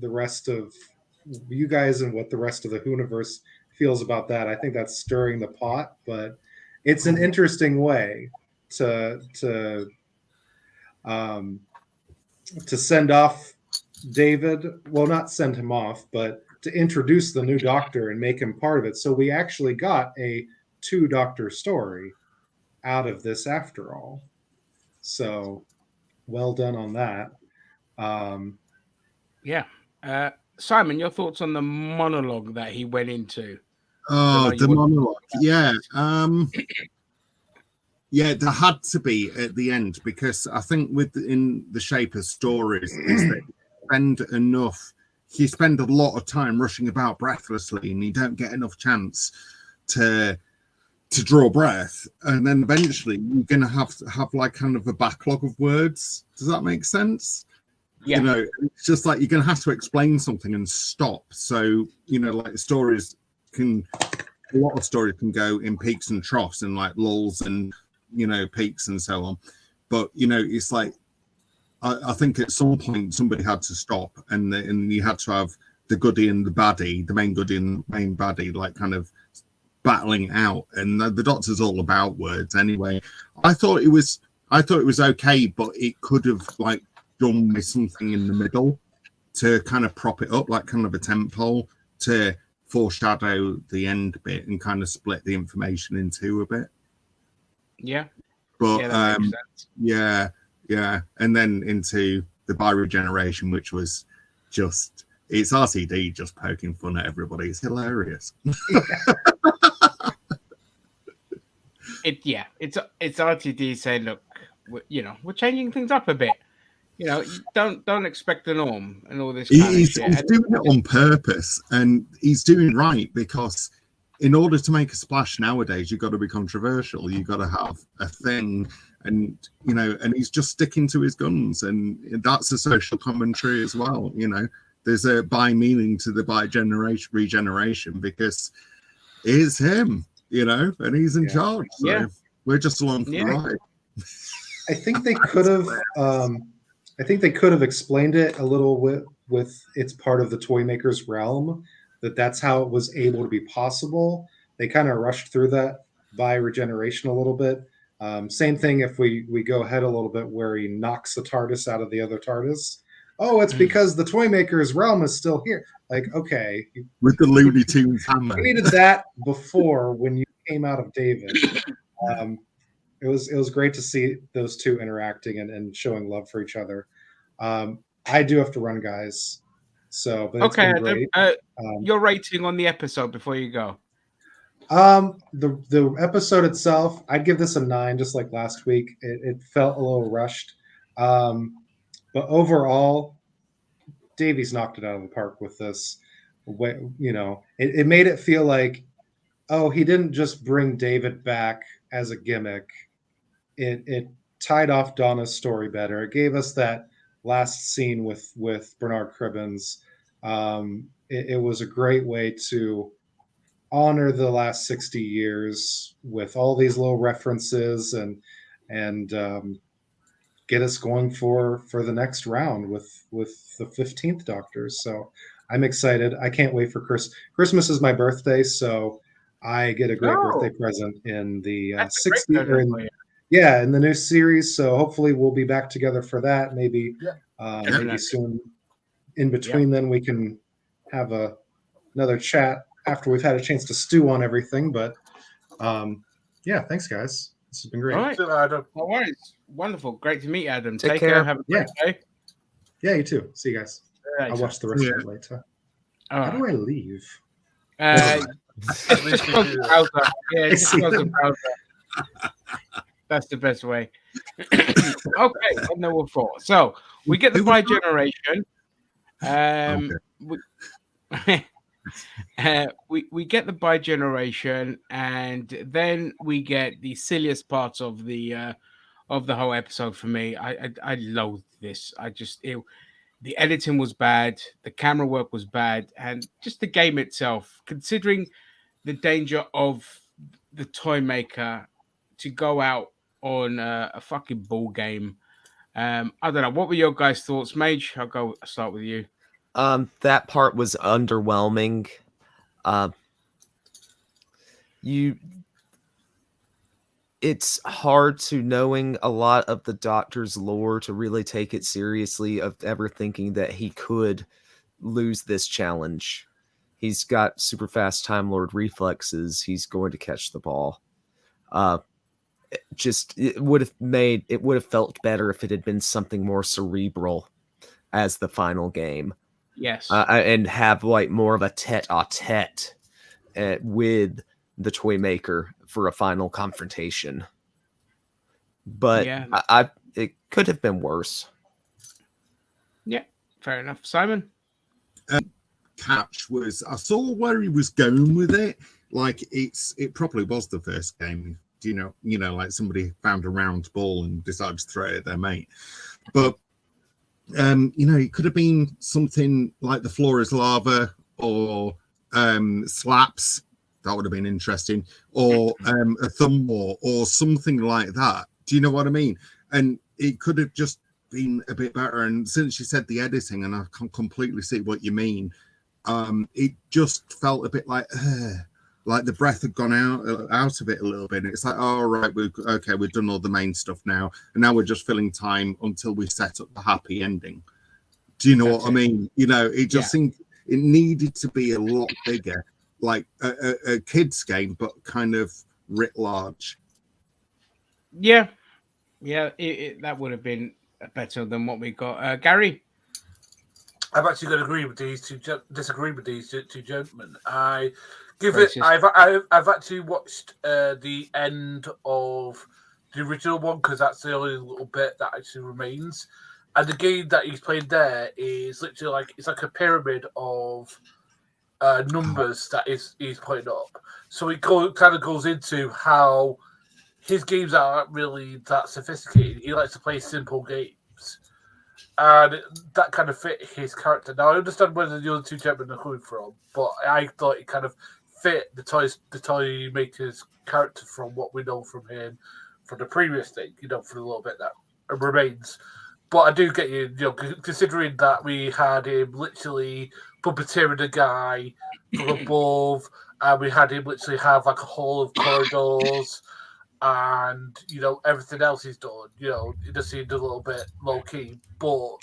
E: rest of you guys and what the rest of the Hooniverse feels about that. I think that's stirring the pot, but it's an interesting way to send off David. Well, not send him off, but to introduce the new doctor and make him part of it. So we actually got a 2-doctor story out of this after all. So well done on that.
A: Yeah. Simon, your thoughts on the monologue that he went into?
C: Oh, the monologue. Yeah.
A: this.
C: Yeah, there had to be at the end, because I think within the shape of stories is that you spend a lot of time rushing about breathlessly, and you don't get enough chance to draw breath, and then eventually you're gonna have like kind of a backlog of words. Does that make sense?
A: Yeah.
C: You know, it's just like you're gonna have to explain something and stop. So, you know, like a lot of stories can go in peaks and troughs and like lulls and, you know, peaks and so on. But, you know, it's like, I think at some point somebody had to stop, and you had to have the goodie and the baddie, the main goodie and the main baddie, like kind of battling out. And the Doctor's all about words anyway. I thought it was okay, but it could have like done with something in the middle to kind of prop it up, like kind of a tempo to foreshadow the end bit and kind of split the information in two a bit.
A: Yeah.
C: But
A: yeah, that makes sense.
C: Yeah. And then into the bioregeneration, which was just, it's RCD just poking fun at everybody. It's hilarious.
A: It's RTD saying, look, we're changing things up a bit. You know, don't expect the norm and all this kind of shit.
C: He's doing it on purpose, and he's doing right, because in order to make a splash nowadays, you've got to be controversial. You've got to have a thing, and you know, and he's just sticking to his guns, and that's a social commentary as well. You know, there's a by meaning to the regeneration, because it's him, you know, and he's in charge. So we're just along for the ride.
E: I think they could have. I think they could have explained it a little with it's part of the toy maker's realm, that's how it was able to be possible. They kind of rushed through that by regeneration a little bit. Same thing if we go ahead a little bit where he knocks the TARDIS out of the other TARDIS. Oh, it's because the toy maker's realm is still here. Like, okay.
C: With the Looney Tunes hammer.
E: We needed that before when you came out of David. It was great to see those two interacting and showing love for each other. I do have to run, guys. So, but it's been great.
A: Your rating on the episode before you go.
E: The episode itself, I'd give this a 9, just like last week. It felt a little rushed, but overall, Davies knocked it out of the park with this. You know, it made it feel like, oh, he didn't just bring David back as a gimmick. It tied off Donna's story better. It gave us that last scene with Bernard Cribbins. It was a great way to honor the last 60 years with all these little references and get us going for the next round with the 15th Doctor. So I'm excited. I can't wait for Christmas is my birthday, so I get a great birthday present in the 60th. Yeah, in the new series. So hopefully we'll be back together for that. Maybe maybe soon. In between, then we can have another chat after we've had a chance to stew on everything. But yeah, thanks, guys. This has been great.
A: All right,
B: Adam.
A: No worries. Wonderful. Great to meet you, Adam.
D: Take care.
A: Have a great day.
E: Yeah, you too. See you guys. I'll watch the rest of it later. How do I leave?
A: Just close the browser. Yeah, just close the browser. That's the best way. Okay, number 4. So we get the bi-generation. We get the bi-generation, and then we get the silliest parts of the whole episode. For me, I loathed this. The editing was bad, the camera work was bad, and just the game itself, considering the danger of the toy maker to go out on a fucking ball game. I don't know. What were your guys' thoughts, Mage? I'll start with you.
D: That part was underwhelming. It's hard to, knowing a lot of the Doctor's lore, to really take it seriously of ever thinking that he could lose this challenge. He's got super fast Time Lord reflexes. He's going to catch the ball. it would have felt better if it had been something more cerebral as the final game.
A: Yes.
D: And have like more of a tete-a-tete with the toy maker for a final confrontation. But
A: yeah,
D: it could have been worse.
A: Yeah, fair enough. Simon?
C: Catch was, I saw where he was going with it. Like it probably was the first game. You know, like somebody found a round ball and decided to throw it at their mate. But it could have been something like the floor is lava or slaps. That would have been interesting. Or a thumb war or something like that. Do you know what I mean? And it could have just been a bit better. And since you said the editing, and I can completely see what you mean, it just felt a bit like the breath had gone out of it a little bit. It's like, oh, right, we've done all the main stuff now. And now we're just filling time until we set up the happy ending. Do you know what I mean? It just seemed it needed to be a lot bigger, like a kid's game, but kind of writ large.
A: Yeah. That would have been better than what we got. Gary?
B: I've actually got to agree with disagree with these two gentlemen. I've actually watched the end of the original one because that's the only little bit that actually remains. And the game that he's played there is literally it's like a pyramid of numbers that he's putting up. So it kind of goes into how his games aren't really that sophisticated. He likes to play simple games. And that kind of fit his character. Now, I understand where the other two gentlemen are coming from, but I thought it kind of fit the toy maker's character from what we know from him from the previous thing, for the little bit that remains. But I do get you, considering that we had him literally puppeteering a guy from above, and we had him literally have like a hall of corridors, and everything else he's done. It just seemed a little bit low key, but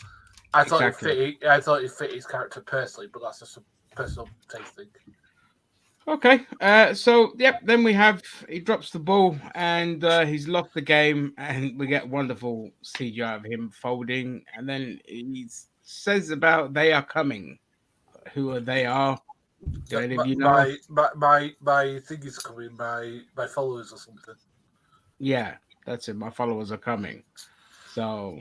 B: I thought it fit his character personally. But that's just a personal taste thing.
A: Okay, then he drops the ball and he's lost the game, and we get wonderful CGI of him folding, and then he says about they are coming. Who are they? Do any of you know?
B: My thing is coming. My followers or something.
A: Yeah, that's it. My followers are coming. So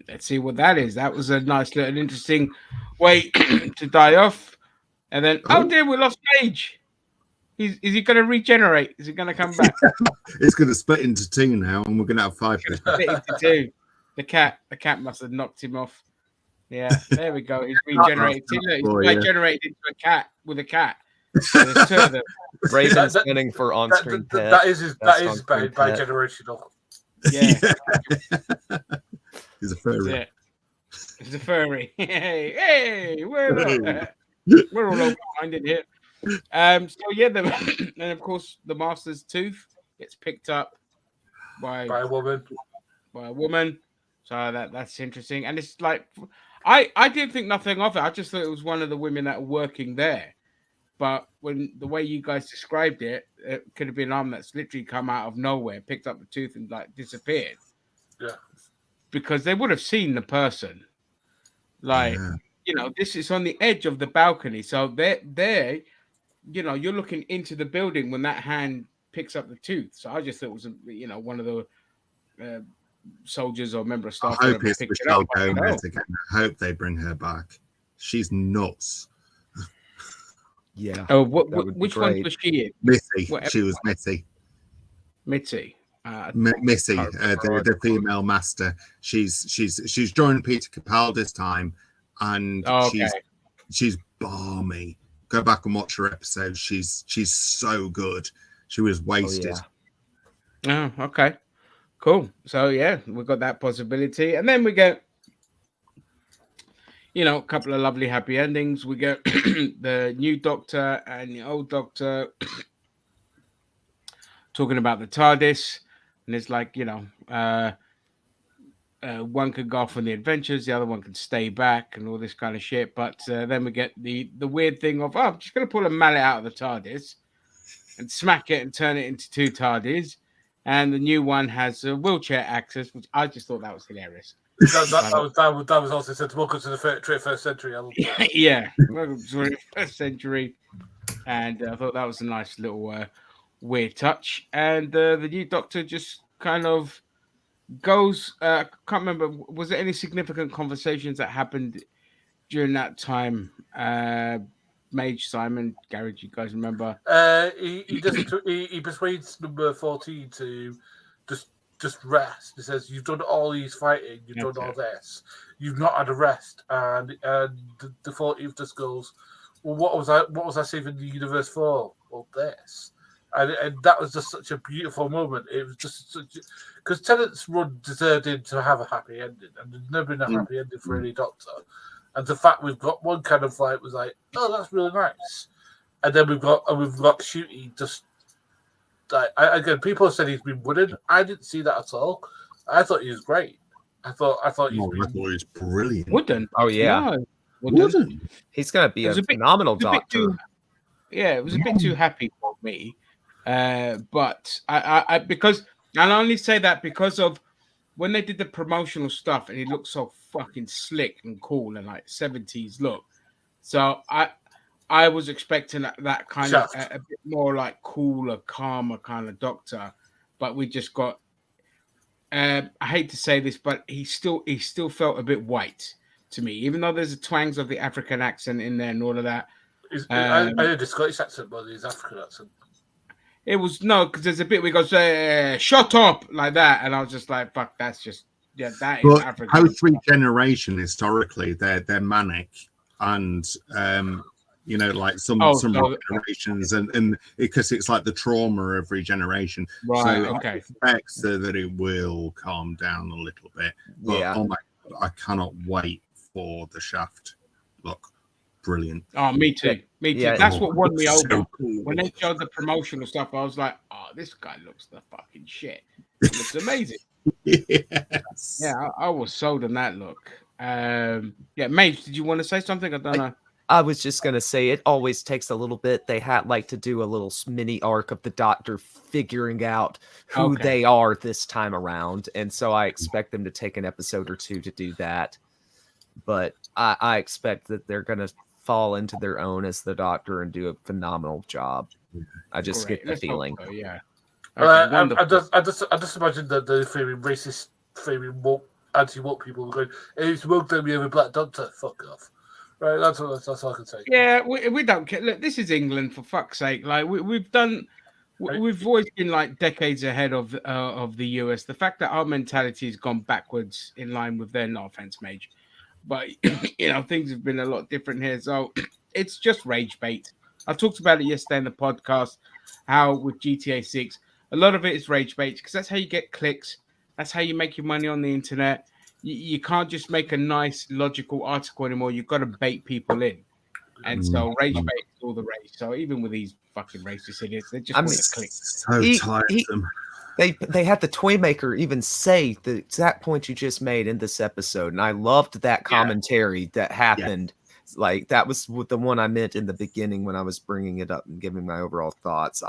A: let's see what that is. That was a nice little interesting way to die off. And then, oh dear, we lost Paige. Is he going to regenerate? Is he going to come back?
C: It's going to split into two now, and we're going to have 5 people.
A: Split into two. The cat must have knocked him off. Yeah, there we go. He's regenerated. He's regenerated into a cat with a cat. So there's two of them.
D: Raven's winning for on-screen pet.
B: That is by generational.
A: Yeah.
C: He's a furry.
A: He's a furry. Hey, we're all over behind it here. And of course the master's tooth gets picked up by
B: a woman.
A: So that's interesting. And it's like I didn't think nothing of it. I just thought it was one of the women that were working there. But when the way you guys described it, it could have been an arm that's literally come out of nowhere, picked up the tooth and disappeared.
B: Yeah.
A: Because they would have seen the person. This is on the edge of the balcony. So they're you're looking into the building when that hand picks up the tooth. So I just thought it was, one of the soldiers or member of staff.
C: I hope it's Michelle Gomez again. I hope they bring her back. She's nuts.
D: Yeah.
A: Oh, which one was she in?
C: Missy. She was Missy.
A: Missy.
C: Missy, the female master. She's joined Peter Capaldi's time, and she's balmy. Go back and watch her episode. She's so good. She was wasted.
A: Oh, okay. Cool. So we've got that possibility. And then we get a couple of lovely happy endings. We get the new Doctor and the old Doctor talking about the TARDIS. And it's like, one could go off on the adventures, the other one can stay back and all this kind of shit. But then we get the weird thing of, I'm just going to pull a mallet out of the TARDIS and smack it and turn it into two TARDIS. and the new one has wheelchair access, which I just thought that was hilarious.
B: That was also said to welcome to the 21st century. I love that.
A: Yeah, welcome to the 21st century, and I thought that was a nice little weird touch. And the new Doctor just kind of goes. I can't remember. Was there any significant conversations that happened during that time? Mage Simon, Garage, you guys remember?
B: He persuades number 14 to just rest. He says, "You've done all these fighting. You've done all this. You've not had a rest." And the 14th just goes, "Well, what was I saving the universe for? Well, this." And that was just such a beautiful moment. It was just because Tennant's run deserved him to have a happy ending, and there's never been a happy ending for any Doctor. And the fact we've got one kind of like was like, oh, that's really nice. And then we've got Shooty just like again. People said he's been wooden. I didn't see that at all. I thought he was great. I thought
C: he was brilliant.
A: Wooden.
D: Oh yeah,
A: no, Wooden.
D: He's gonna be a phenomenal Doctor.
A: It was a bit too happy for me. But I because I'll only say that because of when they did the promotional stuff and he looked so fucking slick and cool and like 70s look. So I was expecting that kind of a bit more like cooler, calmer kind of Doctor, but we just got. I hate to say this, but he still felt a bit white to me, even though there's a twangs of the African accent in there and all of that.
B: I heard a Scottish accent, but his African accent.
A: It was no, because there's a bit where he goes, "Shut up," like that, and I was just like, "Fuck, that's just that is African."
C: How three generation historically they're manic and like some generations and because it's like the trauma of regeneration.
A: Right.
C: So
A: okay.
C: I expect that it will calm down a little bit. But oh my God, I cannot wait for the Shaft look. Brilliant.
A: Oh, me too. Me too.
D: Yeah.
A: That's what won me over.
C: So cool.
A: When they showed the promotional stuff, I was like, "Oh, this guy looks the fucking shit. It looks amazing."
C: Yes.
A: Yeah, I was sold on that look. Mage, did you want to say something? I don't know.
D: I was just gonna say it always takes a little bit. They had like to do a little mini arc of the Doctor figuring out who they are this time around, and so I expect them to take an episode or two to do that. But I expect that they're gonna fall into their own as the Doctor and do a phenomenal job. I just get the feeling.
A: So, yeah.
B: I just imagine that the framing racist, framing woke, anti-woke people going, "It's woke that we have a black Doctor." Fuck off. Right, that's all I can say.
A: Yeah, we don't care. Look, this is England, for fuck's sake. Like we've always been like decades ahead of the US. The fact that our mentality has gone backwards in line with their, no offense, Mage, but things have been a lot different here. So it's just rage bait. I talked about it yesterday in the podcast, how with GTA 6, a lot of it is rage bait because that's how you get clicks. That's how you make your money on the internet. You can't just make a nice, logical article anymore. You've got to bait people in. And so rage bait is all the rage. So even with these fucking racist idiots, they just want to click.
C: So tiresome.
D: They had the Toymaker even say the exact point you just made in this episode, and I loved that commentary that happened. Yeah. Like that was the one I meant in the beginning when I was bringing it up and giving my overall thoughts.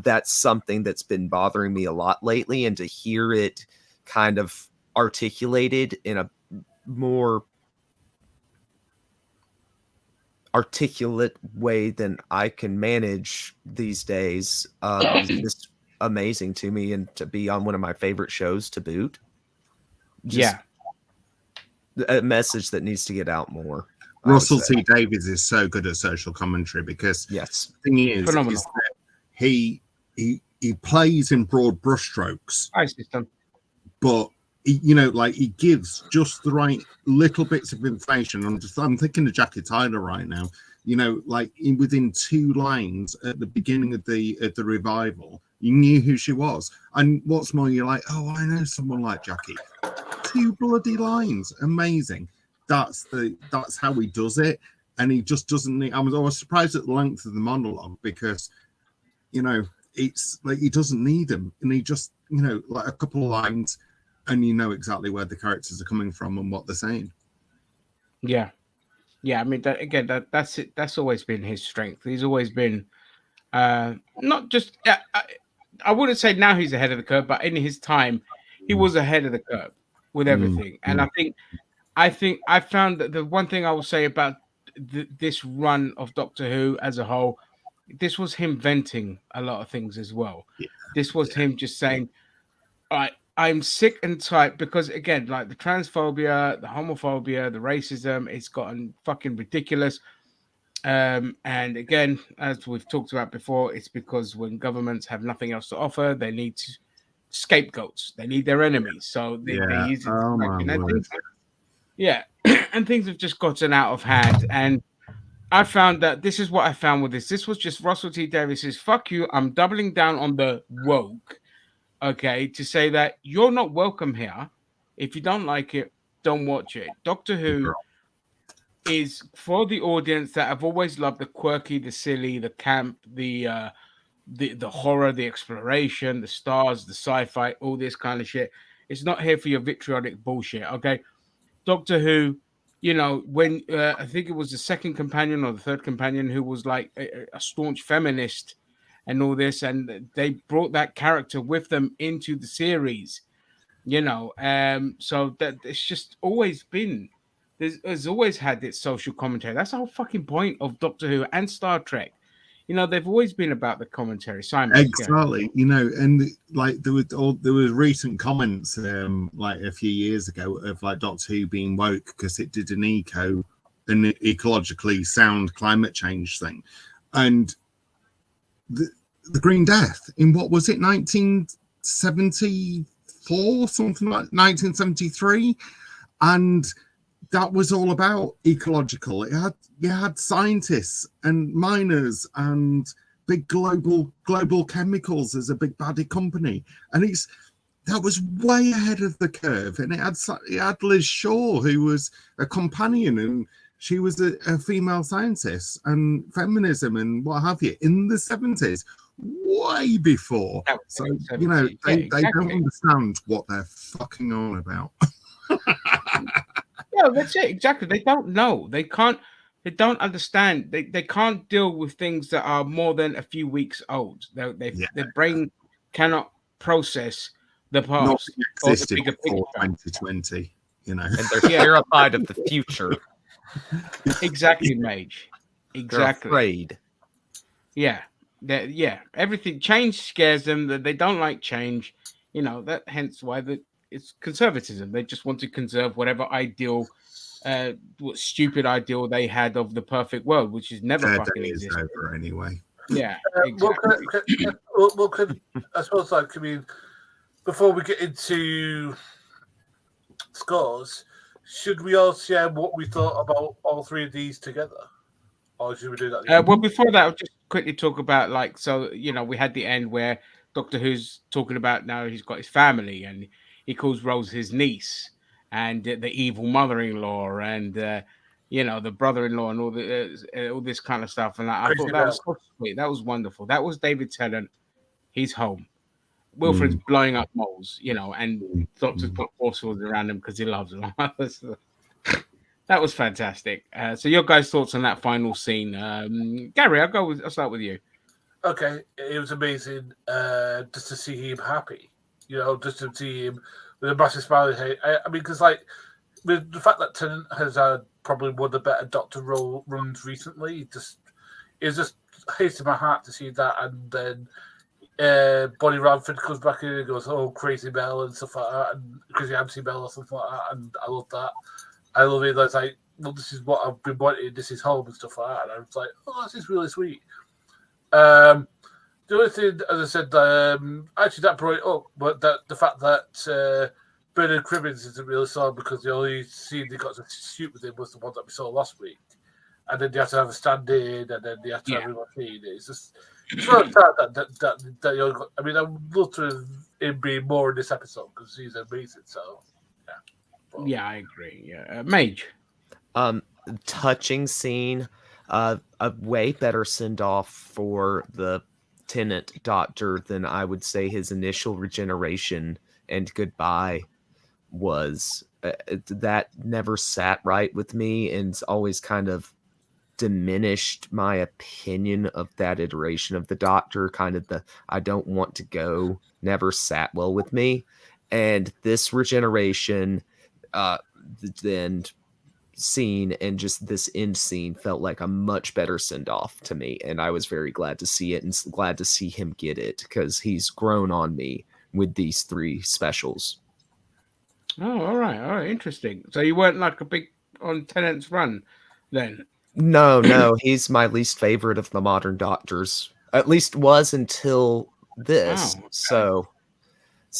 D: That's something that's been bothering me a lot lately, and to hear it kind of articulated in a more articulate way than I can manage these days is just amazing to me, and to be on one of my favorite shows to boot. A message that needs to get out more.
C: Russell T Davies is so good at social commentary because the thing is that he plays in broad brushstrokes, but he gives just the right little bits of information. I'm thinking of Jackie Tyler right now. Within 2 lines at the beginning of the revival, you knew who she was. And what's more, you're like, oh, I know someone like Jackie. 2 bloody lines, amazing. That's how he does it, and he just doesn't need. I was surprised at the length of the monologue because, it's like he doesn't need them, and he just like a couple of lines. And you know exactly where the characters are coming from and what they're saying.
A: Yeah. I mean, that's it. That's always been his strength. He's always been not just I wouldn't say now he's ahead of the curve, but in his time, he was ahead of the curve with everything. And I think I found that the one thing I will say about this run of Doctor Who as a whole, this was him venting a lot of things as well.
C: Yeah.
A: This was him just saying, "All right, I'm sick and tired," because again, like the transphobia, the homophobia, the racism, it's gotten fucking ridiculous. And again, as we've talked about before, it's because when governments have nothing else to offer, they need scapegoats. They need their enemies, so they use it.
C: Oh my word.
A: Yeah, and things have just gotten out of hand. And I found that this is what I found with this. This was just Russell T Davies's "fuck you." I'm doubling down on the woke. Okay, to say that you're not welcome here. If you don't like it, don't watch it. Doctor Who is for the audience that have always loved the quirky, the silly, the camp, the horror, the exploration, the stars, the sci-fi, all this kind of shit. It's not here for your vitriolic bullshit. Okay, Doctor Who, you know, when I think it was the second companion or the third companion who was like a staunch feminist and all this, and they brought that character with them into the series, you know. So that it's just always been there's always had its social commentary. That's the whole fucking point of Doctor Who and Star Trek. You know, they've always been about the commentary. Simon,
C: Exactly. You know, and like there was recent comments like a few years ago of like Doctor Who being woke because it did an ecologically sound climate change thing, and the Green Death in what was it 1974 something like 1973, and that was all about ecological. You had scientists and miners and big global chemicals as a big baddie company, and that was way ahead of the curve. And it had Liz Shaw, who was a companion, and she was a female scientist, and feminism and what have you in the 70s, way before. So you know they don't understand what they're fucking on about.
A: Yeah, that's it. Exactly. They don't know. They can't. They don't understand. They can't deal with things that are more than a few weeks old. Their brain cannot process the past or the bigger
C: before
A: picture.
C: 2020. You know,
D: And they're terrified of the future.
A: Exactly, Mage. Exactly.
D: They're afraid.
A: Yeah. Everything change scares them. That they don't like change. You know that. Hence why it's conservatism. They just want to conserve whatever ideal, what stupid ideal they had of the perfect world, which is never fucking existed.
C: Over anyway.
A: Yeah, exactly.
B: I suppose, like, I mean, before we get into scores, should we all share what we thought about all three of these together, or should we do that?
A: Well, before that, I'll just quickly talk about, like, so you know, we had the end where Doctor Who's talking about now he's got his family and he calls Rose his niece and the evil mother-in-law and you know, the brother-in-law and all this kind of stuff. And I thought that was so sweet. That was wonderful. That was David Tennant. He's home. Wilfred's blowing up moles, you know, and Doctor's got force fields around him because he loves them. That was fantastic. So your guys' thoughts on that final scene? Gary, I'll start with you.
B: Okay, it was amazing just to see him happy. You know, just to see him with a massive smile. I mean, because like with the fact that Tenant has had probably one of the better Doctor runs recently, it was just hits in my heart to see that. And then Bonnie Radford comes back in and goes, "Oh, Crazy Bell" and stuff like that, and Crazy Auntie Bell or something like that. And I love that. I love it. That's like, well, this is what I've been wanting. This is home and stuff like that. And I was like, oh, this is really sweet. The only thing, as I said, actually that brought it up, but the fact that Bernard Cribbins isn't really saw because the only scene they got to shoot with him was the one that we saw last week, and then they had to have a stand-in, and then they had to have him on scene. It's really sad that I mean, I would love to have him be more in this episode because he's amazing. So
A: yeah, I agree. Yeah, Mage.
D: Touching scene. A way better send off for the Tenant Doctor than I would say his initial regeneration and goodbye was. That never sat right with me, and it's always kind of diminished my opinion of that iteration of the Doctor. Kind of the I don't want to go never sat well with me, and this regeneration, then scene and just this end scene felt like a much better send off to me, and I was very glad to see it and glad to see him get it because he's grown on me with these 3 specials.
A: Oh, all right, interesting. So you weren't like a big on Tenant's run then?
D: No, he's my least favorite of the modern Doctors. At least was until this.
A: Wow,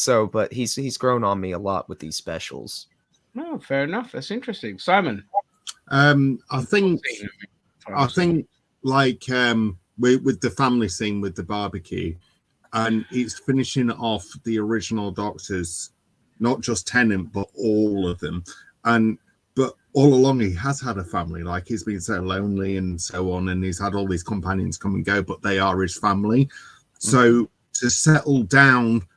A: okay.
D: But he's grown on me a lot with these specials.
A: Oh, fair enough. That's interesting. Simon.
C: I think like with the family scene with the barbecue, and it's finishing off the original Doctors, not just Tenant but all of them, but all along he has had a family. Like he's been so lonely and so on, and he's had all these companions come and go, but they are his family. So to settle down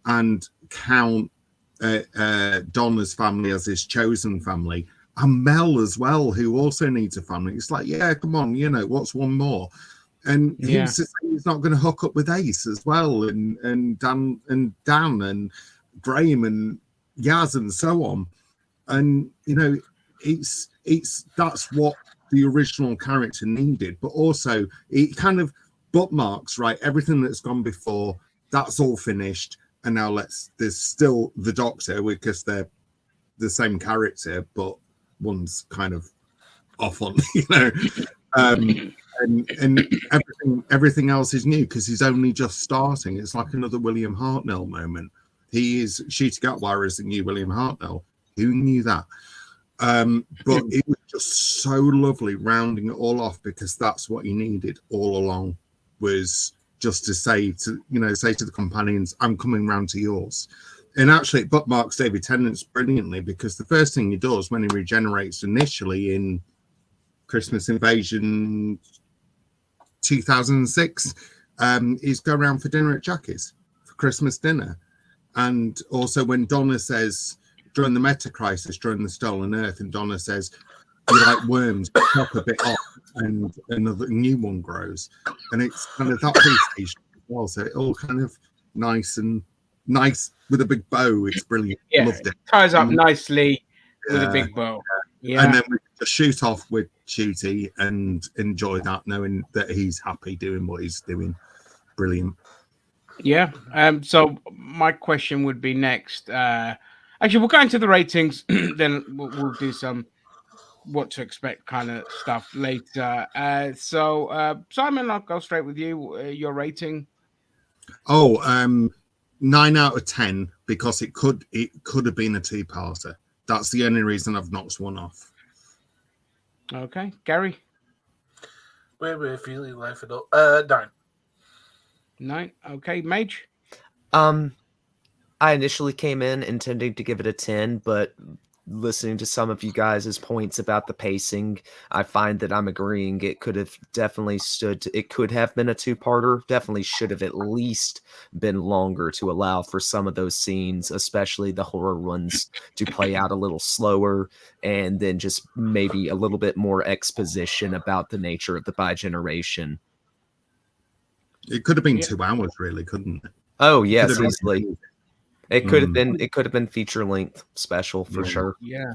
C: and count Donna's family as his chosen family, and Mel as well, who also needs a family. It's like, yeah, come on, what's one more? And he's not going to hook up with Ace as well, and Dan and Graham and Yaz and so on. And it's that's what the original character needed, but also it kind of bookmarks, right, everything that's gone before. That's all finished, and now there's still the Doctor, because they're the same character, but one's kind of off on, and everything else is new because he's only just starting. It's like another William Hartnell moment. He is Shooty Gatwire is the new William Hartnell. Who knew that? But it was just so lovely rounding it all off, because that's what he needed all along, was just to say to the companions, I'm coming round to yours. And actually it bookmarks David Tennant's brilliantly, because the first thing he does when he regenerates initially in Christmas Invasion 2006 is go around for dinner at Jackie's for Christmas dinner. And also when Donna says during the Meta Crisis, during the Stolen Earth, and Donna says, you like worms, chop a bit off and another new one grows. And it's kind of that PlayStation as well. So it all kind of nice with a big bow. It's brilliant.
A: Yeah,
C: Loved it.
A: Ties up nicely with a big bow. Yeah.
C: And then we just shoot off with Shooty and enjoy that, knowing that he's happy doing what he's doing. Brilliant.
A: Yeah. So my question would be next. Actually, we'll go into the ratings, then we'll do some what to expect kind of stuff later. So Simon, I'll go straight with you. Your rating?
C: 9 out of 10, because it could have been a 2-parter. That's the only reason I've knocked one off.
A: Okay, Gary.
B: We're feeling life it up. 9.
A: 9. Okay, Mage.
D: I initially came in intending to give it a 10, but listening to some of you guys' points about the pacing, I find that I'm agreeing it could have definitely it could have been a 2-parter, definitely should have at least been longer to allow for some of those scenes, especially the horror ones, to play out a little slower, and then just maybe a little bit more exposition about the nature of the bi-generation.
C: It could have been 2 hours, really, couldn't it?
D: Oh, yes, easily. It could have been. It could have been feature length special for sure.
A: Yeah.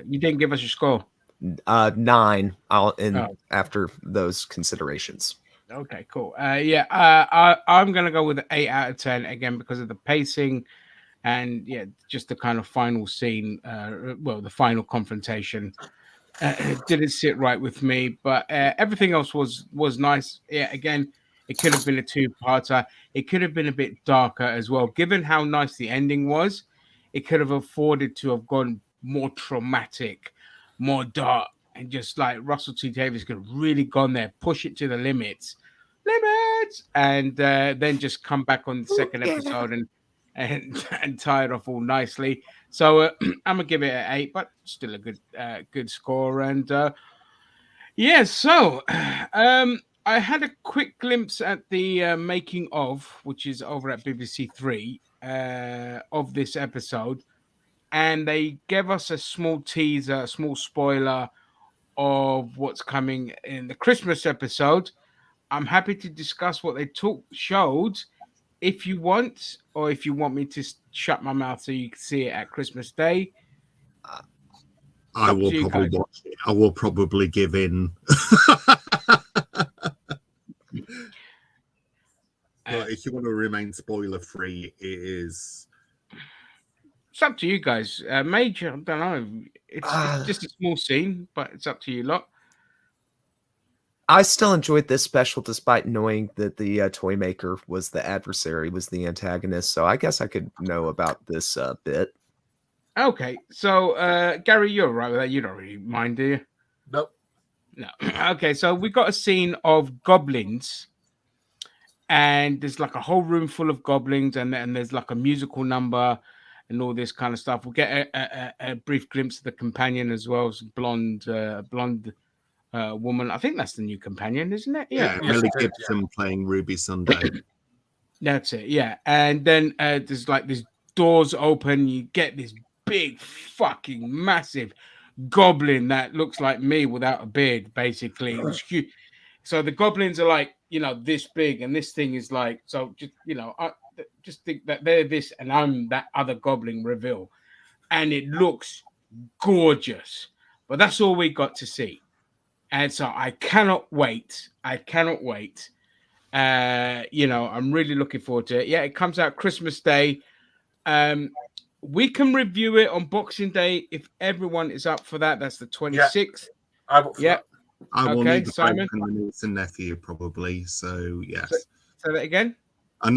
A: You didn't give us your score.
D: 9. After those considerations.
A: Okay, cool. I'm gonna go with an 8 out of 10 again because of the pacing, and just the kind of final scene. The final confrontation didn't sit right with me, but everything else was nice. Yeah, again. It could have been a 2-parter. It could have been a bit darker as well. Given how nice the ending was, it could have afforded to have gone more traumatic, more dark, and just like Russell T Davies could have really gone there, push it to the limits, and then just come back on the second episode and tie it off all nicely. So I'm gonna give it an 8, but still a good score. And so. I had a quick glimpse at the making of, which is over at BBC 3, of this episode. And they gave us a small teaser, a small spoiler of what's coming in the Christmas episode. I'm happy to discuss what they showed if you want, or if you want me to shut my mouth so you can see it at Christmas Day.
C: I
A: up
C: will
A: to you
C: probably
A: guys.
C: watch it. I will probably give in. But if you want to remain spoiler free, it is.
A: It's up to you guys. Major, I don't know. It's just a small scene, but it's up to you lot.
D: I still enjoyed this special despite knowing that the toy maker was the adversary, was the antagonist. So I guess I could know about this bit.
A: Okay, so Gary, you're right with that. You don't really mind, do you?
B: Nope.
A: No. Okay, so we got a scene of goblins, and there's like a whole room full of goblins, and there's like a musical number and all this kind of stuff. We'll get a brief glimpse of the companion as well, as blonde woman. I think that's the new companion, isn't it?
C: Yeah,
B: Yes,
C: Melly
B: it is,
C: Gibson playing Ruby Sunday.
A: That's it. Yeah, and then there's like these doors open. You get this big, fucking massive goblin that looks like me without a beard. Basically, it was huge. So the goblins are like, this big, and this thing is like, so just just think that they're this, and I'm that other goblin reveal, and it looks gorgeous. But that's all we got to see. And so I cannot wait. I'm really looking forward to it. Yeah, it comes out Christmas Day. We can review it on Boxing Day if everyone is up for that. That's the 26th.
B: I'm up for that.
C: I will
A: Okay,
C: need the
A: Simon?
C: break from the niece and nephew probably. So yes,
A: Say that again.
C: I'll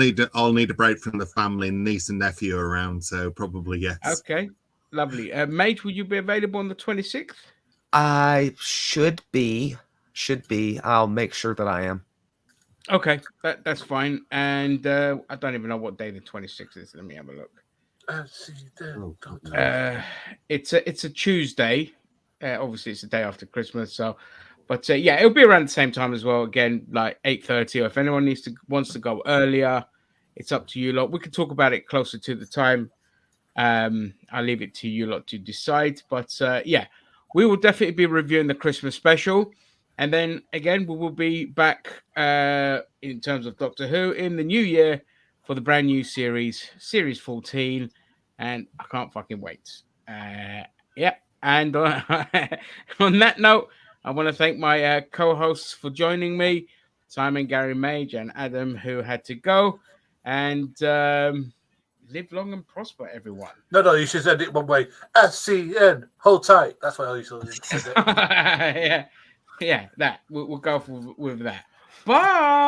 C: need a break from the family. Niece and nephew are around, so probably yes.
A: Okay, lovely. Mate, will you be available on the 26th?
D: I should be. I'll make sure that I am.
A: Okay, that's fine. And I don't even know what day the 26th is. Let me have a look. It's a Tuesday. Obviously, it's the day after Christmas. So, but yeah, it'll be around the same time as well. Again, like 8:30. Or if anyone wants to go earlier, it's up to you lot. We can talk about it closer to the time. I'll leave it to you lot to decide. But yeah, we will definitely be reviewing the Christmas special. And then again, we will be back in terms of Doctor Who in the new year for the brand new series 14. And I can't fucking wait. Yeah. And on that note, I want to thank my co-hosts for joining me, Simon, Gary, Mage, and Adam, who had to go. And live long and prosper, everyone.
B: No, you should send it one way. SCN, hold tight. That's what I used to say.
A: Yeah, that. We'll go with that. Bye.